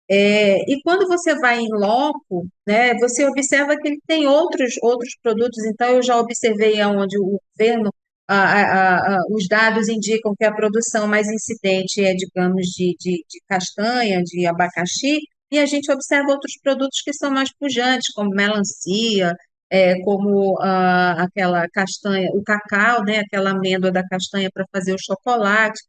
E quando você vai em loco, né, você observa que ele tem outros produtos. Então, eu já observei onde o governo, os dados indicam que a produção mais incidente é, digamos, de castanha, de abacaxi, e a gente observa outros produtos que são mais pujantes, como melancia, como aquela castanha, o cacau, né, aquela amêndoa da castanha para fazer o chocolate.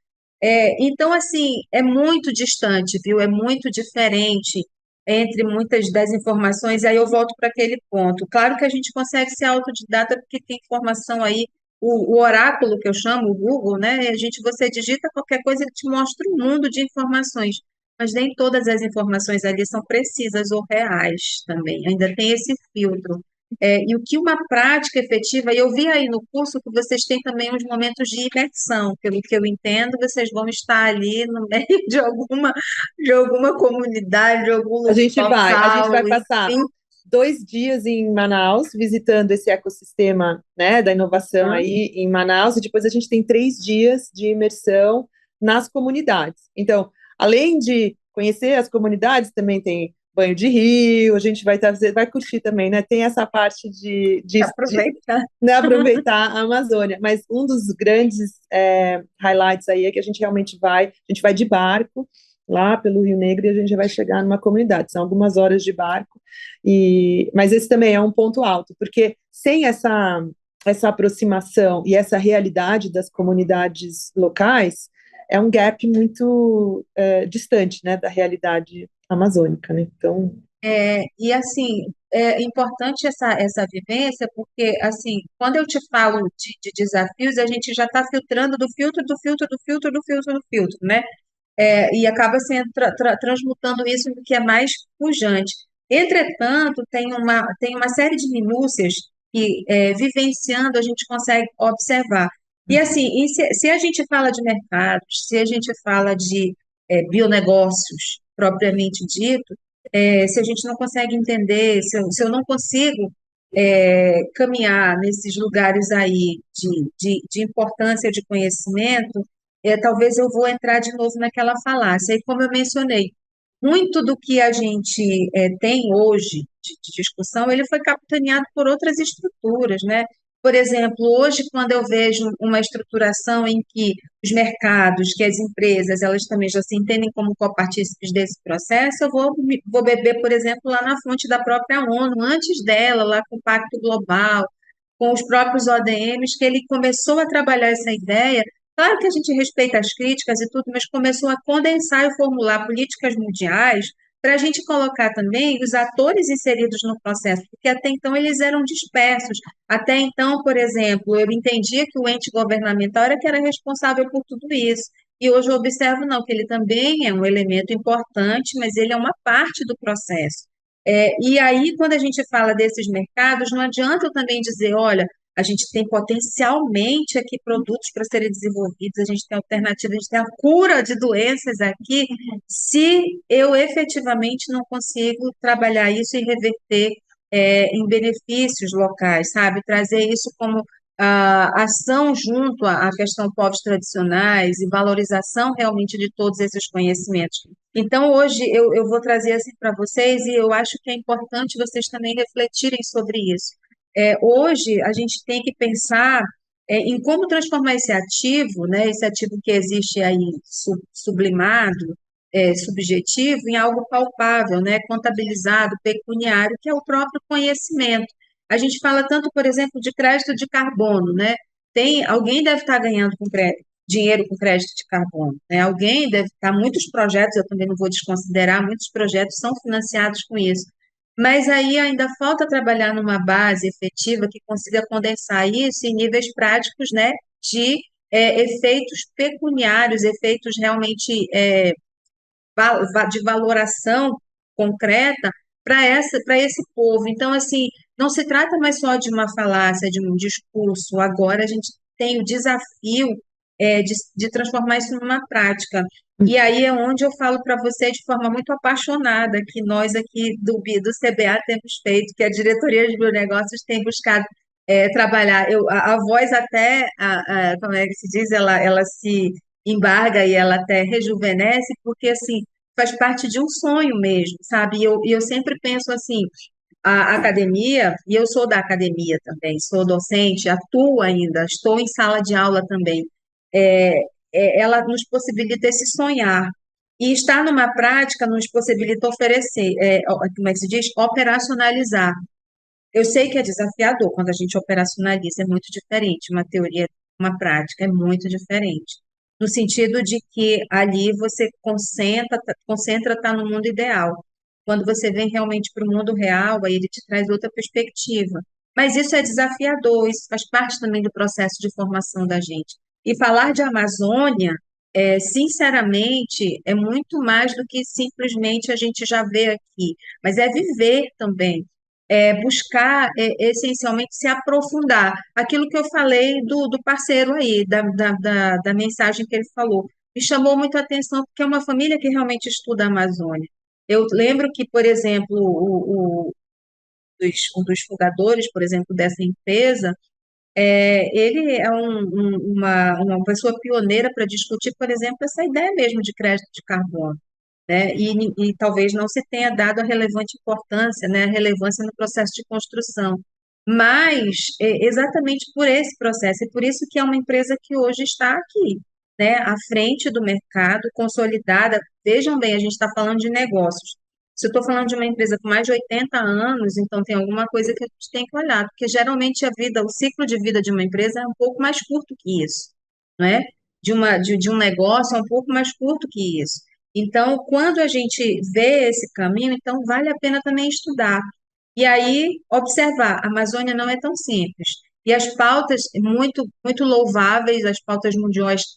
Então, assim, é muito distante, viu? É muito diferente entre muitas das informações, e aí eu volto para aquele ponto. Claro que a gente consegue ser autodidata porque tem informação aí, o oráculo que eu chamo, o Google, né? Você digita qualquer coisa, ele te mostra um mundo de informações, mas nem todas as informações ali são precisas ou reais também, ainda tem esse filtro. E o que uma prática efetiva, e eu vi aí no curso que vocês têm também uns momentos de imersão, pelo que eu entendo, vocês vão estar ali no meio de alguma comunidade, de algum A gente vai local, passar enfim. 2 dias em Manaus, visitando esse ecossistema, né, da inovação aí em Manaus, e depois a gente tem 3 dias de imersão nas comunidades. Então, além de conhecer as comunidades, também tem banho de rio, a gente vai curtir também, né? Tem essa parte de Aproveitar. né, aproveitar a Amazônia. Mas um dos grandes highlights aí é que a gente vai de barco lá pelo Rio Negro e a gente vai chegar numa comunidade. São algumas horas de barco, mas esse também é um ponto alto, porque sem essa aproximação e essa realidade das comunidades locais, é um gap muito distante, né, da realidade amazônica, né? Então, E assim, é importante essa vivência, porque assim, quando eu te falo de desafios, a gente já está filtrando do filtro, do filtro, do filtro, do filtro, do filtro, né? E acaba sendo transmutando isso no que é mais pujante. Entretanto, tem uma série de minúcias que, vivenciando, a gente consegue observar. E assim, se a gente fala de mercados, se a gente fala de bionegócios propriamente dito, se a gente não consegue entender, se eu não consigo caminhar nesses lugares aí de importância de conhecimento, talvez eu vou entrar de novo naquela falácia. E como eu mencionei, muito do que a gente tem hoje de discussão, ele foi capitaneado por outras estruturas, né? Por exemplo, hoje, quando eu vejo uma estruturação em que os mercados, que as empresas, elas também já se entendem como copartícipes desse processo, vou beber, por exemplo, lá na fonte da própria ONU, antes dela, lá com o Pacto Global, com os próprios ODMs, que ele começou a trabalhar essa ideia. Claro que a gente respeita as críticas e tudo, mas começou a condensar e formular políticas mundiais para a gente colocar também os atores inseridos no processo, porque até então eles eram dispersos. Até então, por exemplo, eu entendia que o ente governamental era que era responsável por tudo isso. E hoje eu observo, não, que ele também é um elemento importante, mas ele é uma parte do processo. E aí, quando a gente fala desses mercados, não adianta eu também dizer, olha, a gente tem potencialmente aqui produtos para serem desenvolvidos, a gente tem alternativas, a gente tem a cura de doenças aqui, se eu efetivamente não consigo trabalhar isso e reverter em benefícios locais, sabe? Trazer isso como ação junto à questão povos tradicionais e valorização realmente de todos esses conhecimentos. Então, hoje eu vou trazer assim para vocês e eu acho que é importante vocês também refletirem sobre isso. Hoje, a gente tem que pensar em como transformar esse ativo, né, esse ativo que existe aí sublimado, subjetivo, em algo palpável, né, contabilizado, pecuniário, que é o próprio conhecimento. A gente fala tanto, por exemplo, de crédito de carbono, né? Alguém deve estar ganhando dinheiro com crédito de carbono, né? Alguém deve estar, muitos projetos, eu também não vou desconsiderar, muitos projetos são financiados com isso. Mas aí ainda falta trabalhar numa base efetiva que consiga condensar isso em níveis práticos, né, de efeitos pecuniários, efeitos realmente de valoração concreta para esse povo. Então, assim, não se trata mais só de uma falácia, de um discurso. Agora a gente tem o desafio de transformar isso numa prática. E aí é onde eu falo para você de forma muito apaixonada que nós aqui do CBA temos feito, que a diretoria de bionegócios tem buscado trabalhar. A voz até, como é que se diz, ela se embarga e ela até rejuvenesce, porque assim faz parte de um sonho mesmo, sabe? E eu sempre penso assim, a academia, e eu sou da academia também, sou docente, atuo ainda, estou em sala de aula também, é, ela nos possibilita esse sonhar. E estar numa prática nos possibilita oferecer, como é que se diz? Operacionalizar. Eu sei que é desafiador quando a gente operacionaliza, é muito diferente, uma teoria, uma prática, é muito diferente. No sentido de que ali você concentra tá no mundo ideal. Quando você vem realmente para o mundo real, aí ele te traz outra perspectiva. Mas isso é desafiador, isso faz parte também do processo de formação da gente. E falar de Amazônia, sinceramente, é muito mais do que simplesmente a gente já vê aqui, mas é viver também buscar essencialmente se aprofundar. Aquilo que eu falei do parceiro aí, da mensagem que ele falou, me chamou muito a atenção, porque é uma família que realmente estuda a Amazônia. Eu lembro que, por exemplo, um dos fundadores, por exemplo, dessa empresa, ele é uma pessoa pioneira para discutir, por exemplo, essa ideia mesmo de crédito de carbono, né? E talvez não se tenha dado a relevante importância, né, a relevância no processo de construção. Mas exatamente por esse processo, e por isso que é uma empresa que hoje está aqui, né, à frente do mercado, consolidada. Vejam bem, a gente está falando de negócios. Se eu estou falando de uma empresa com mais de 80 anos, então tem alguma coisa que a gente tem que olhar, porque geralmente o ciclo de vida de uma empresa é um pouco mais curto que isso, não é? De um negócio é um pouco mais curto que isso. Então, quando a gente vê esse caminho, então vale a pena também estudar. E aí, observar, a Amazônia não é tão simples. E as pautas muito, muito louváveis, as pautas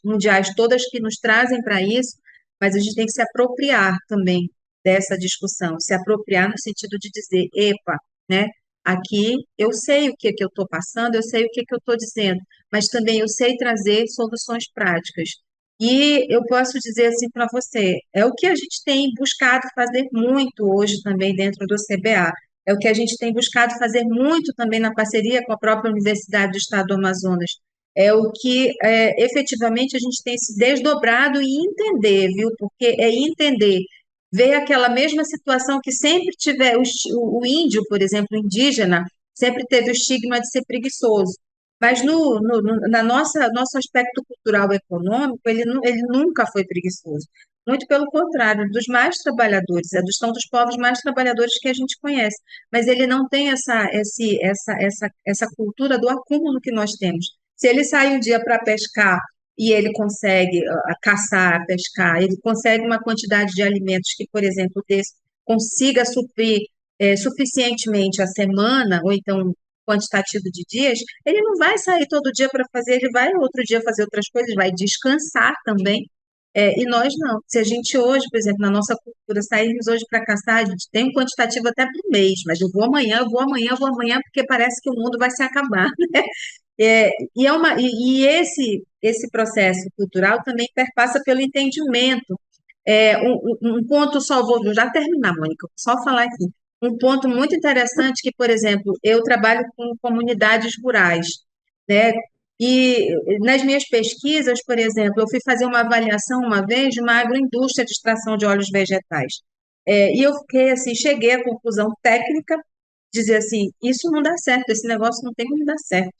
mundiais todas que nos trazem para isso, mas a gente tem que se apropriar também dessa discussão, se apropriar no sentido de dizer, epa, né? Aqui eu sei o que é que eu estou passando, eu sei o que é que eu estou dizendo, mas também eu sei trazer soluções práticas. E eu posso dizer assim para você, é o que a gente tem buscado fazer muito hoje também dentro do CBA, É o que a gente tem buscado fazer muito também na parceria com a própria Universidade do Estado do Amazonas. É o que efetivamente a gente tem se desdobrado e entender, viu? Porque é entender, ver aquela mesma situação que sempre tiver, o índio, por exemplo, o indígena, sempre teve o estigma de ser preguiçoso. Mas na nosso aspecto cultural e econômico, ele nunca foi preguiçoso. Muito pelo contrário, dos mais trabalhadores, são dos povos mais trabalhadores que a gente conhece. Mas ele não tem essa cultura do acúmulo que nós temos. Se ele sai um dia para pescar e ele consegue caçar, pescar, ele consegue uma quantidade de alimentos que, por exemplo, desse, consiga suprir suficientemente a semana, ou então quantitativo de dias, ele não vai sair todo dia para fazer, ele vai outro dia fazer outras coisas, vai descansar também. E nós não. Se a gente hoje, por exemplo, na nossa cultura, sairmos hoje para caçar, a gente tem um quantitativo até por mês, mas eu vou amanhã, eu vou amanhã, eu vou amanhã, porque parece que o mundo vai se acabar. Esse processo cultural também perpassa pelo entendimento. Um ponto só, vou já terminar, Mônica, vou só falar aqui. Um ponto muito interessante que, por exemplo, eu trabalho com comunidades rurais, né? E nas minhas pesquisas, por exemplo, eu fui fazer uma avaliação uma vez de uma agroindústria de extração de óleos vegetais. E eu fiquei assim, cheguei à conclusão técnica, dizer assim, isso não dá certo, esse negócio não tem como dar certo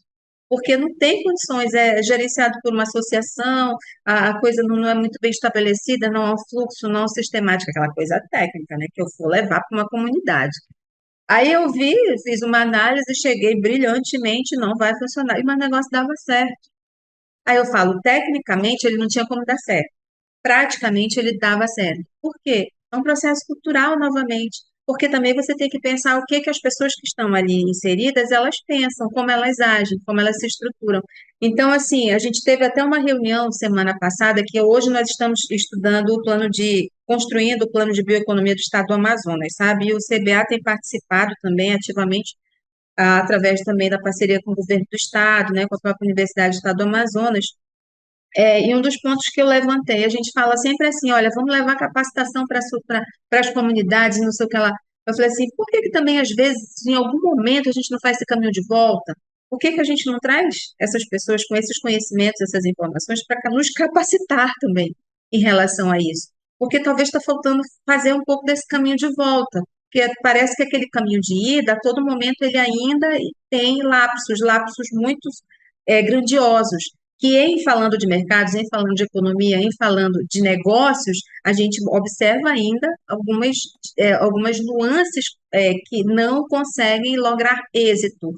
porque não tem condições, é gerenciado por uma associação, a coisa não é muito bem estabelecida, não há um fluxo, não há um sistemática, aquela coisa técnica, né, que eu vou levar para uma comunidade. Aí eu fiz uma análise, cheguei brilhantemente, não vai funcionar, e o negócio dava certo. Aí eu falo, tecnicamente ele não tinha como dar certo, praticamente ele dava certo. Por quê? É um processo cultural novamente, porque também você tem que pensar o que que as pessoas que estão ali inseridas, elas pensam, como elas agem, como elas se estruturam. Então, assim, a gente teve até uma reunião semana passada, que hoje nós estamos estudando construindo o plano de bioeconomia do Estado do Amazonas, sabe? E o CBA tem participado também ativamente, através também da parceria com o governo do Estado, né, com a própria Universidade do Estado do Amazonas, e um dos pontos que eu levantei, a gente fala sempre assim, olha, vamos levar capacitação para as comunidades, não sei o que lá. Eu falei assim, por que que também, às vezes, em algum momento, a gente não faz esse caminho de volta? Por que que a gente não traz essas pessoas com esses conhecimentos, essas informações, para nos capacitar também em relação a isso? Porque talvez está faltando fazer um pouco desse caminho de volta. Porque parece que aquele caminho de ida, a todo momento, ele ainda tem lapsos muito grandiosos que em falando de mercados, em falando de economia, em falando de negócios, a gente observa ainda algumas nuances que não conseguem lograr êxito.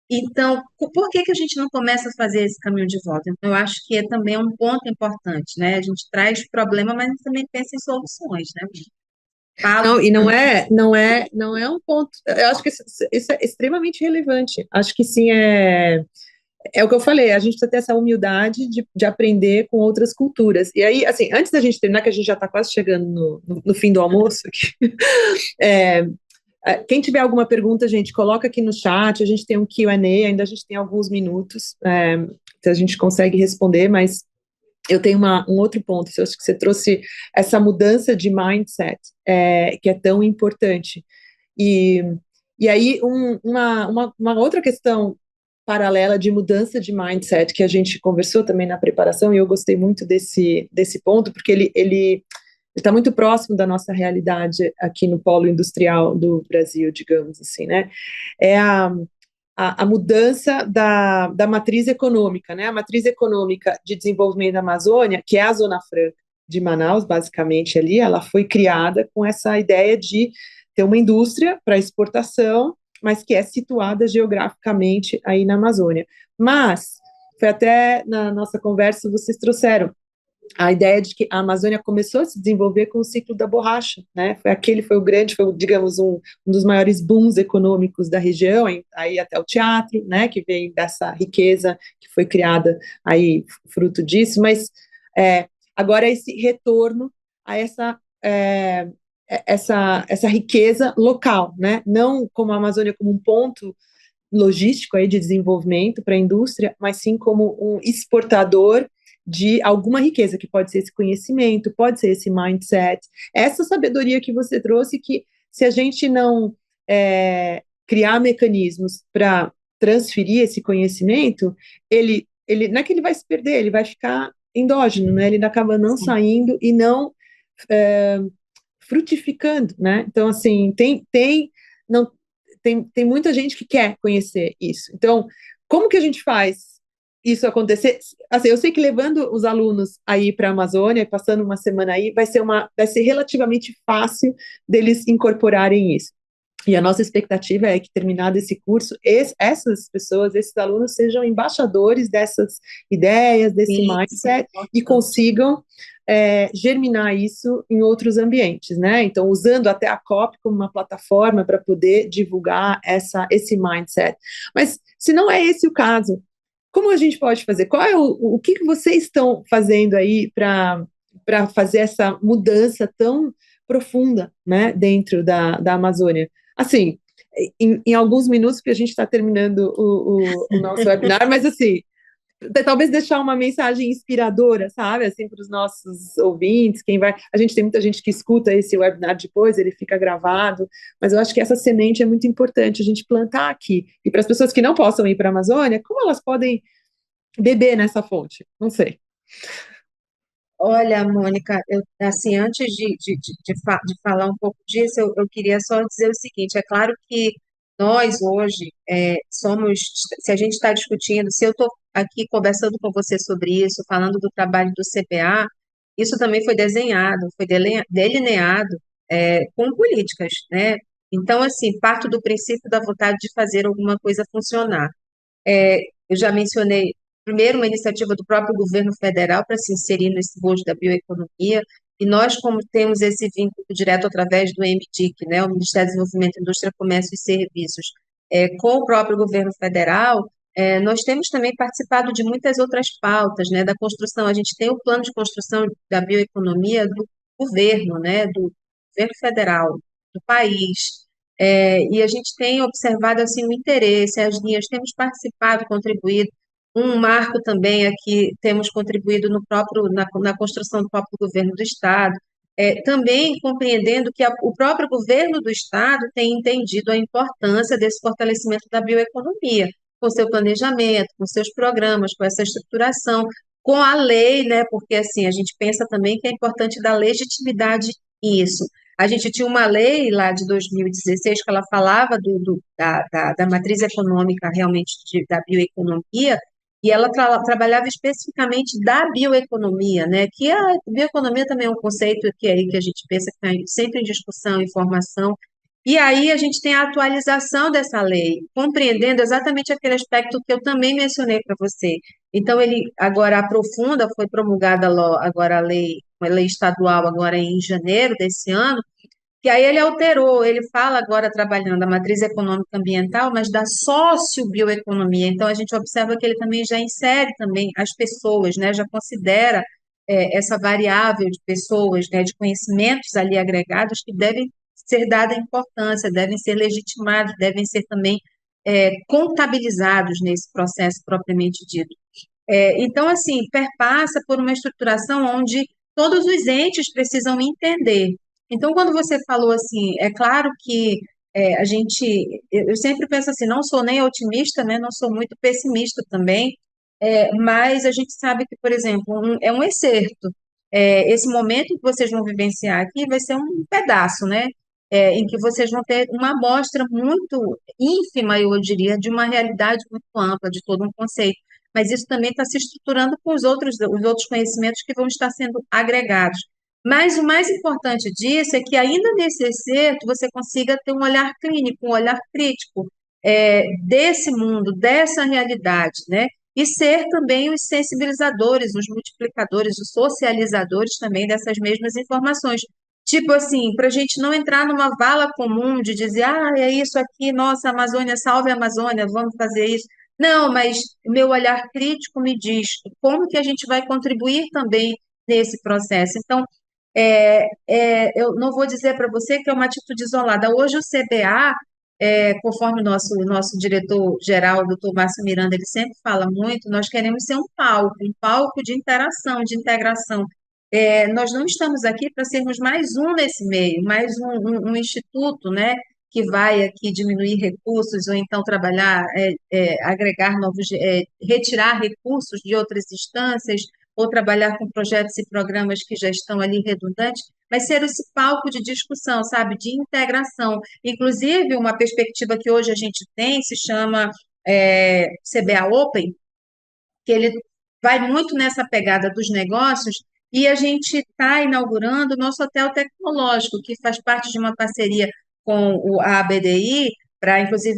Então, por que que a gente não começa a fazer esse caminho de volta? Então, eu acho que também é um ponto importante, né? A gente traz problema, mas a gente também pensa em soluções, né? Não, Falo, e não é um ponto. Eu acho que isso é extremamente relevante. Acho que sim, é o que eu falei, a gente precisa ter essa humildade de aprender com outras culturas. E aí, assim, antes da gente terminar, que a gente já está quase chegando no fim do almoço, aqui, é, quem tiver alguma pergunta, gente, coloca aqui no chat, a gente tem um Q&A, ainda a gente tem alguns minutos, se a gente consegue responder, mas eu tenho um outro ponto, eu acho que você trouxe essa mudança de mindset, que é tão importante. E, e aí, uma outra questão paralela de mudança de mindset, que a gente conversou também na preparação, e eu gostei muito desse ponto, porque ele está muito próximo da nossa realidade aqui no polo industrial do Brasil, digamos assim, né? É a mudança da matriz econômica, né? A matriz econômica de desenvolvimento da Amazônia, que é a Zona Franca de Manaus, basicamente ali, ela foi criada com essa ideia de ter uma indústria para exportação, mas que é situada geograficamente aí na Amazônia. Mas, foi até na nossa conversa, vocês trouxeram a ideia de que a Amazônia começou a se desenvolver com o ciclo da borracha, né? Digamos, um dos maiores booms econômicos da região, aí até o teatro, né? Que veio dessa riqueza que foi criada aí fruto disso, mas agora esse retorno a essa riqueza local, né? Não como a Amazônia como um ponto logístico aí de desenvolvimento para a indústria, mas sim como um exportador de alguma riqueza, que pode ser esse conhecimento, pode ser esse mindset, essa sabedoria que você trouxe, que se a gente não criar mecanismos para transferir esse conhecimento, não é que ele vai se perder, ele vai ficar endógeno, né? Ele acaba não Sim. saindo e não é, frutificando, né? Então, assim, não, tem muita gente que quer conhecer isso. Então, como que a gente faz isso acontecer? Assim, eu sei que levando os alunos aí para a Amazônia, passando uma semana aí, vai ser relativamente fácil deles incorporarem isso. E a nossa expectativa é que, terminado esse curso, essas pessoas, esses alunos, sejam embaixadores dessas ideias, desse Isso é mindset, e importante. consigam germinar isso em outros ambientes, né? Então, usando até a COP como uma plataforma para poder divulgar esse mindset. Mas, se não é esse o caso, como a gente pode fazer? Qual é o que vocês estão fazendo aí para fazer essa mudança tão profunda, né, dentro da Amazônia? Assim, em alguns minutos, porque a gente está terminando o nosso webinar, mas assim, talvez deixar uma mensagem inspiradora, sabe, assim, para os nossos ouvintes, quem vai, a gente tem muita gente que escuta esse webinar depois, ele fica gravado, mas eu acho que essa semente é muito importante a gente plantar aqui, e para as pessoas que não possam ir para a Amazônia, como elas podem beber nessa fonte? Não sei. Olha, Mônica, assim, antes de falar um pouco disso, eu queria só dizer o seguinte: é claro que nós hoje somos, se a gente está discutindo, se eu estou aqui conversando com você sobre isso, falando do trabalho do CBA, isso também foi desenhado, foi delineado com políticas, né? Então, assim, parto do princípio da vontade de fazer alguma coisa funcionar. Eu já mencionei, primeiro, uma iniciativa do próprio governo federal para se inserir nesse bojo da bioeconomia, e nós, como temos esse vínculo direto através do MDIC, né, o Ministério do Desenvolvimento, Indústria, Comércio e Serviços, com o próprio governo federal, nós temos também participado de muitas outras pautas, né, da construção. A gente tem o plano de construção da bioeconomia do governo, né, do governo federal, do país. E a gente tem observado assim o interesse, as linhas, temos participado, contribuído. Um marco também aqui, temos contribuído na construção do próprio governo do Estado, também compreendendo que o próprio governo do Estado tem entendido a importância desse fortalecimento da bioeconomia, com seu planejamento, com seus programas, com essa estruturação, com a lei, né? Porque assim, a gente pensa também que é importante dar legitimidade nisso. A gente tinha uma lei lá de 2016 que ela falava da matriz econômica realmente da bioeconomia, e ela trabalhava especificamente da bioeconomia, né? Que a bioeconomia também é um conceito que aí que a gente pensa que está sempre em discussão, em formação. E aí a gente tem a atualização dessa lei, compreendendo exatamente aquele aspecto que eu também mencionei para você. Então ele agora aprofunda, foi promulgada agora uma lei estadual agora em janeiro desse ano, que aí ele alterou, ele fala agora trabalhando a matriz econômica ambiental, mas da sociobioeconomia. Então a gente observa que ele também já insere também as pessoas, né? Já considera essa variável de pessoas, né? De conhecimentos ali agregados que devem ser dada importância, devem ser legitimados, devem ser também contabilizados nesse processo propriamente dito. Então, assim, perpassa por uma estruturação onde todos os entes precisam entender. Então, quando você falou assim, é claro que eu sempre penso assim, não sou nem otimista, né, não sou muito pessimista também, mas a gente sabe que, por exemplo, é um excerto. Esse momento que vocês vão vivenciar aqui vai ser um pedaço, né, em que vocês vão ter uma amostra muito ínfima, eu diria, de uma realidade muito ampla, de todo um conceito, mas isso também está se estruturando com os outros conhecimentos que vão estar sendo agregados. Mas o mais importante disso é que, ainda nesse excerto, você consiga ter um olhar clínico, um olhar crítico desse mundo, dessa realidade, né? E ser também os sensibilizadores, os multiplicadores, os socializadores também dessas mesmas informações. Tipo assim, para a gente não entrar numa vala comum de dizer, é isso aqui, nossa, Amazônia, salve a Amazônia, vamos fazer isso. Não, mas meu olhar crítico me diz como que a gente vai contribuir também nesse processo. Então, eu não vou dizer para você que é uma atitude isolada. Hoje o CBA, conforme o nosso diretor-geral, o doutor Márcio Miranda, ele sempre fala muito, nós queremos ser um palco de interação, de integração. Nós não estamos aqui para sermos mais um nesse meio, mais um instituto, né, que vai aqui diminuir recursos, ou então trabalhar, agregar novos, retirar recursos de outras instâncias, ou trabalhar com projetos e programas que já estão ali redundantes, mas ser esse palco de discussão, sabe, de integração. Inclusive, uma perspectiva que hoje a gente tem se chama CBA Open, que ele vai muito nessa pegada dos negócios, e a gente está inaugurando o nosso hotel tecnológico, que faz parte de uma parceria com a ABDI, para, inclusive,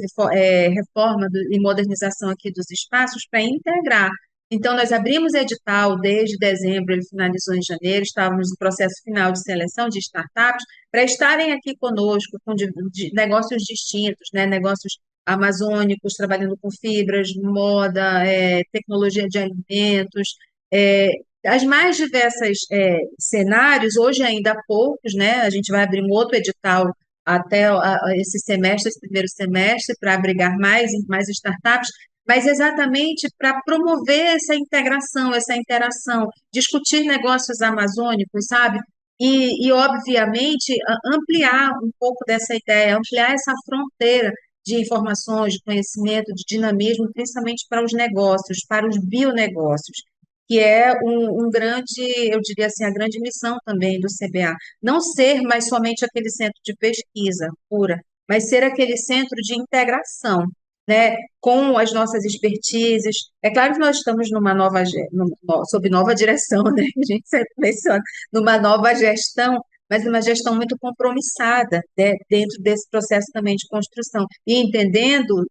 reforma e modernização aqui dos espaços, para integrar. Então, nós abrimos edital desde dezembro, ele finalizou em janeiro, estávamos no processo final de seleção de startups, para estarem aqui conosco, com de negócios distintos, né, negócios amazônicos, trabalhando com fibras, moda, tecnologia de alimentos, é, as mais diversas cenários, hoje ainda há poucos, né? A gente vai abrir um outro edital até esse semestre, esse primeiro semestre, para abrigar mais startups, mas exatamente para promover essa integração, essa interação, discutir negócios amazônicos, sabe? Obviamente, ampliar um pouco dessa ideia, ampliar essa fronteira de informações, de conhecimento, de dinamismo, principalmente para os negócios, para os bionegócios, que é um grande, eu diria assim, a grande missão também do CBA. Não ser mais somente aquele centro de pesquisa pura, mas ser aquele centro de integração, né, com as nossas expertises. É claro que nós estamos sob nova direção, né, a gente sempre menciona, numa nova gestão, mas uma gestão muito compromissada, né, dentro desse processo também de construção, e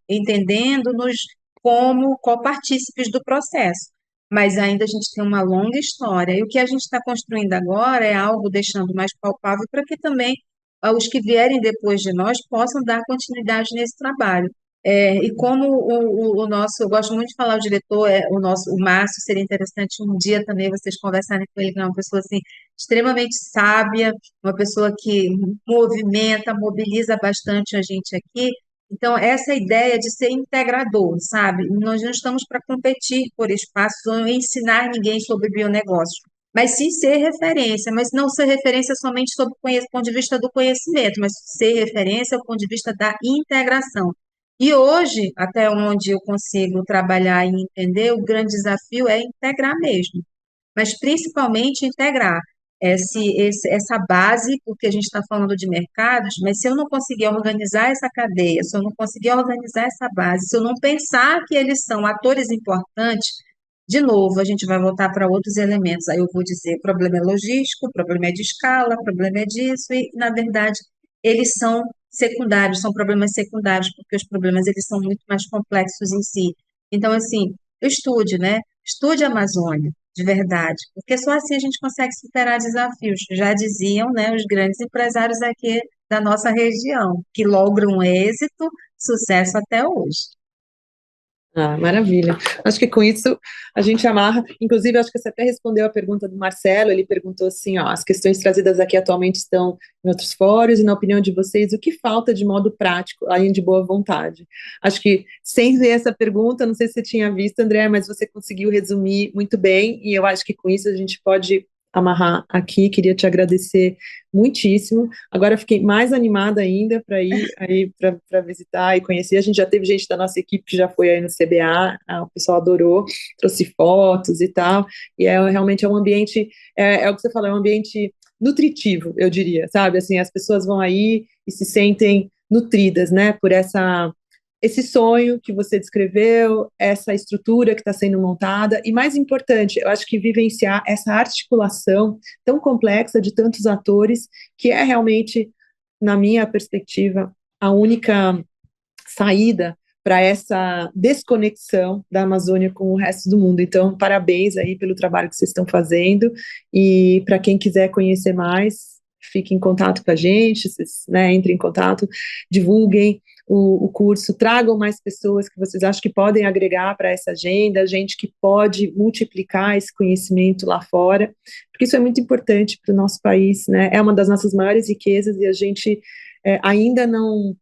entendendo-nos como copartícipes do processo. Mas ainda a gente tem uma longa história, e o que a gente está construindo agora é algo deixando mais palpável para que também os que vierem depois de nós possam dar continuidade nesse trabalho. E como o nosso, eu gosto muito de falar o diretor, o Márcio, seria interessante um dia também vocês conversarem com ele, que é uma pessoa assim, extremamente sábia, uma pessoa que movimenta, mobiliza bastante a gente aqui. Então, essa ideia de ser integrador, sabe? Nós não estamos para competir por espaços ou ensinar ninguém sobre bionegócios, mas sim ser referência, mas não ser referência somente sob o ponto de vista do conhecimento, mas ser referência do ponto de vista da integração. E hoje, até onde eu consigo trabalhar e entender, o grande desafio é integrar mesmo, mas principalmente integrar essa base, porque a gente está falando de mercados, mas se eu não conseguir organizar essa cadeia, se eu não conseguir organizar essa base, se eu não pensar que eles são atores importantes, de novo, a gente vai voltar para outros elementos. Aí eu vou dizer, o problema é logístico, o problema é de escala, o problema é disso, e, na verdade, eles são secundários, são problemas secundários, porque os problemas, eles são muito mais complexos em si. Então, assim, estude, né? Estude a Amazônia, de verdade, porque só assim a gente consegue superar desafios. Já diziam, né, os grandes empresários aqui da nossa região, que logram êxito, sucesso até hoje. Ah, maravilha. Acho que com isso a gente amarra. Inclusive, acho que você até respondeu a pergunta do Marcelo. Ele perguntou assim: ó, as questões trazidas aqui atualmente estão em outros fóruns, e na opinião de vocês, o que falta de modo prático, além de boa vontade? Acho que, sem ver essa pergunta, não sei se você tinha visto, André, mas você conseguiu resumir muito bem, e eu acho que com isso a gente pode amarrar aqui. Queria te agradecer muitíssimo. Agora fiquei mais animada ainda para ir aí para visitar e conhecer. A gente já teve gente da nossa equipe que já foi aí no CBA, o pessoal adorou, trouxe fotos e tal, e realmente é um ambiente, é o que você falou, é um ambiente nutritivo, eu diria, sabe? Assim, as pessoas vão aí e se sentem nutridas, né, por esse sonho que você descreveu, essa estrutura que está sendo montada, e mais importante, eu acho que vivenciar essa articulação tão complexa de tantos atores, que é realmente, na minha perspectiva, a única saída para essa desconexão da Amazônia com o resto do mundo. Então, parabéns aí pelo trabalho que vocês estão fazendo, e para quem quiser conhecer mais, fique em contato com a gente, vocês, né, entrem em contato, divulguem o curso, tragam mais pessoas que vocês acham que podem agregar para essa agenda, gente que pode multiplicar esse conhecimento lá fora, porque isso é muito importante para o nosso país, né? É uma das nossas maiores riquezas, e a gente ainda não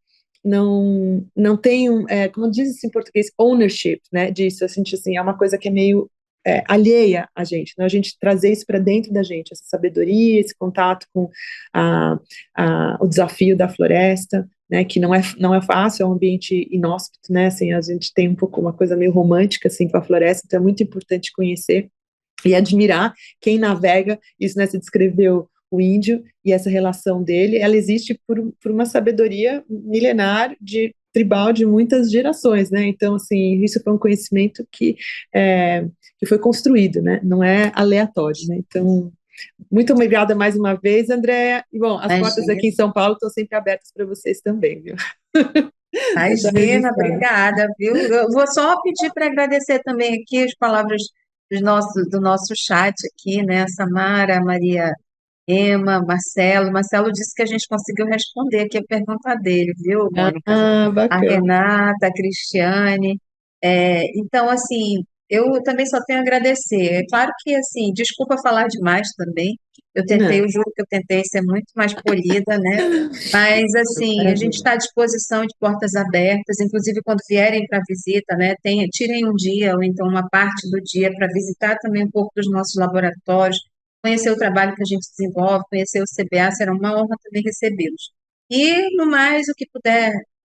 tem, como diz em português, ownership, né, disso, assim, é uma coisa que é meio alheia a gente, né? A gente trazer isso para dentro da gente, essa sabedoria, esse contato com o desafio da floresta, né, que não é fácil, é um ambiente inóspito, né, assim, a gente tem um pouco uma coisa meio romântica, assim, com a floresta, então é muito importante conhecer e admirar quem navega, isso, né, se descreveu o índio e essa relação dele, ela existe por uma sabedoria milenar tribal de muitas gerações, né, então, assim, isso foi um conhecimento que foi construído, né, não é aleatório, né, então, muito obrigada mais uma vez, Andréa, e, bom, as portas Imagina, aqui em São Paulo estão sempre abertas para vocês também, viu? Deixa imagina, registrado. obrigada, viu? Eu vou só pedir para agradecer também aqui as palavras do nosso chat aqui, né? A Samara, a Maria Ema, Marcelo. Marcelo disse que a gente conseguiu responder aqui a pergunta dele, viu, Mônica? A Bacana. Renata, a Cristiane. Então, assim, eu também só tenho a agradecer. É claro que, assim, desculpa falar demais também. Eu tentei, Não, eu juro que eu tentei ser muito mais polida, né? Mas, assim, a gente imagina. está à disposição de portas abertas, inclusive quando vierem para visita, né? Tirem um dia ou então uma parte do dia para visitar também um pouco dos nossos laboratórios, conhecer o trabalho que a gente desenvolve, conhecer o CBA, será uma honra também recebê-los. E, no mais, o que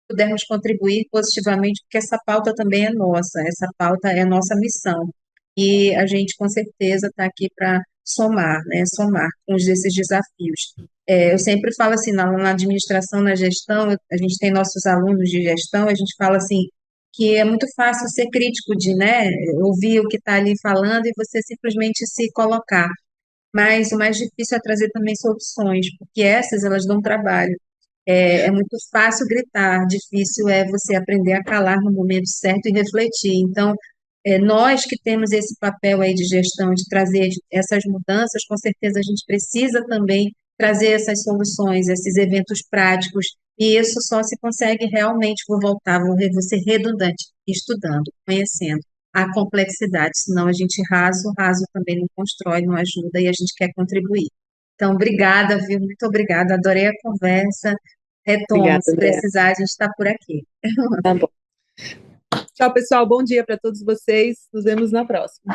pudermos contribuir positivamente, porque essa pauta também é nossa, essa pauta é a nossa missão. E a gente, com certeza, está aqui para somar, né? Somar com esses desafios. Eu sempre falo assim, na administração, na gestão, a gente tem nossos alunos de gestão, a gente fala assim, que é muito fácil ser crítico de, né, ouvir o que está ali falando e você simplesmente se colocar. Mas o mais difícil é trazer também soluções, porque essas elas dão trabalho. É muito fácil gritar, difícil é você aprender a calar no momento certo e refletir. Então, nós que temos esse papel aí de gestão, de trazer essas mudanças, com certeza a gente precisa também trazer essas soluções, esses eventos práticos, e isso só se consegue realmente, vou ser redundante, estudando, conhecendo a complexidade, senão a gente raso também não constrói, não ajuda e a gente quer contribuir. Então, obrigada, viu? Muito obrigada, adorei a conversa. Retomo, Obrigada, se Andréa. precisar, a gente está por aqui. Tá bom. Tchau, pessoal. Bom dia para todos vocês. Nos vemos na próxima.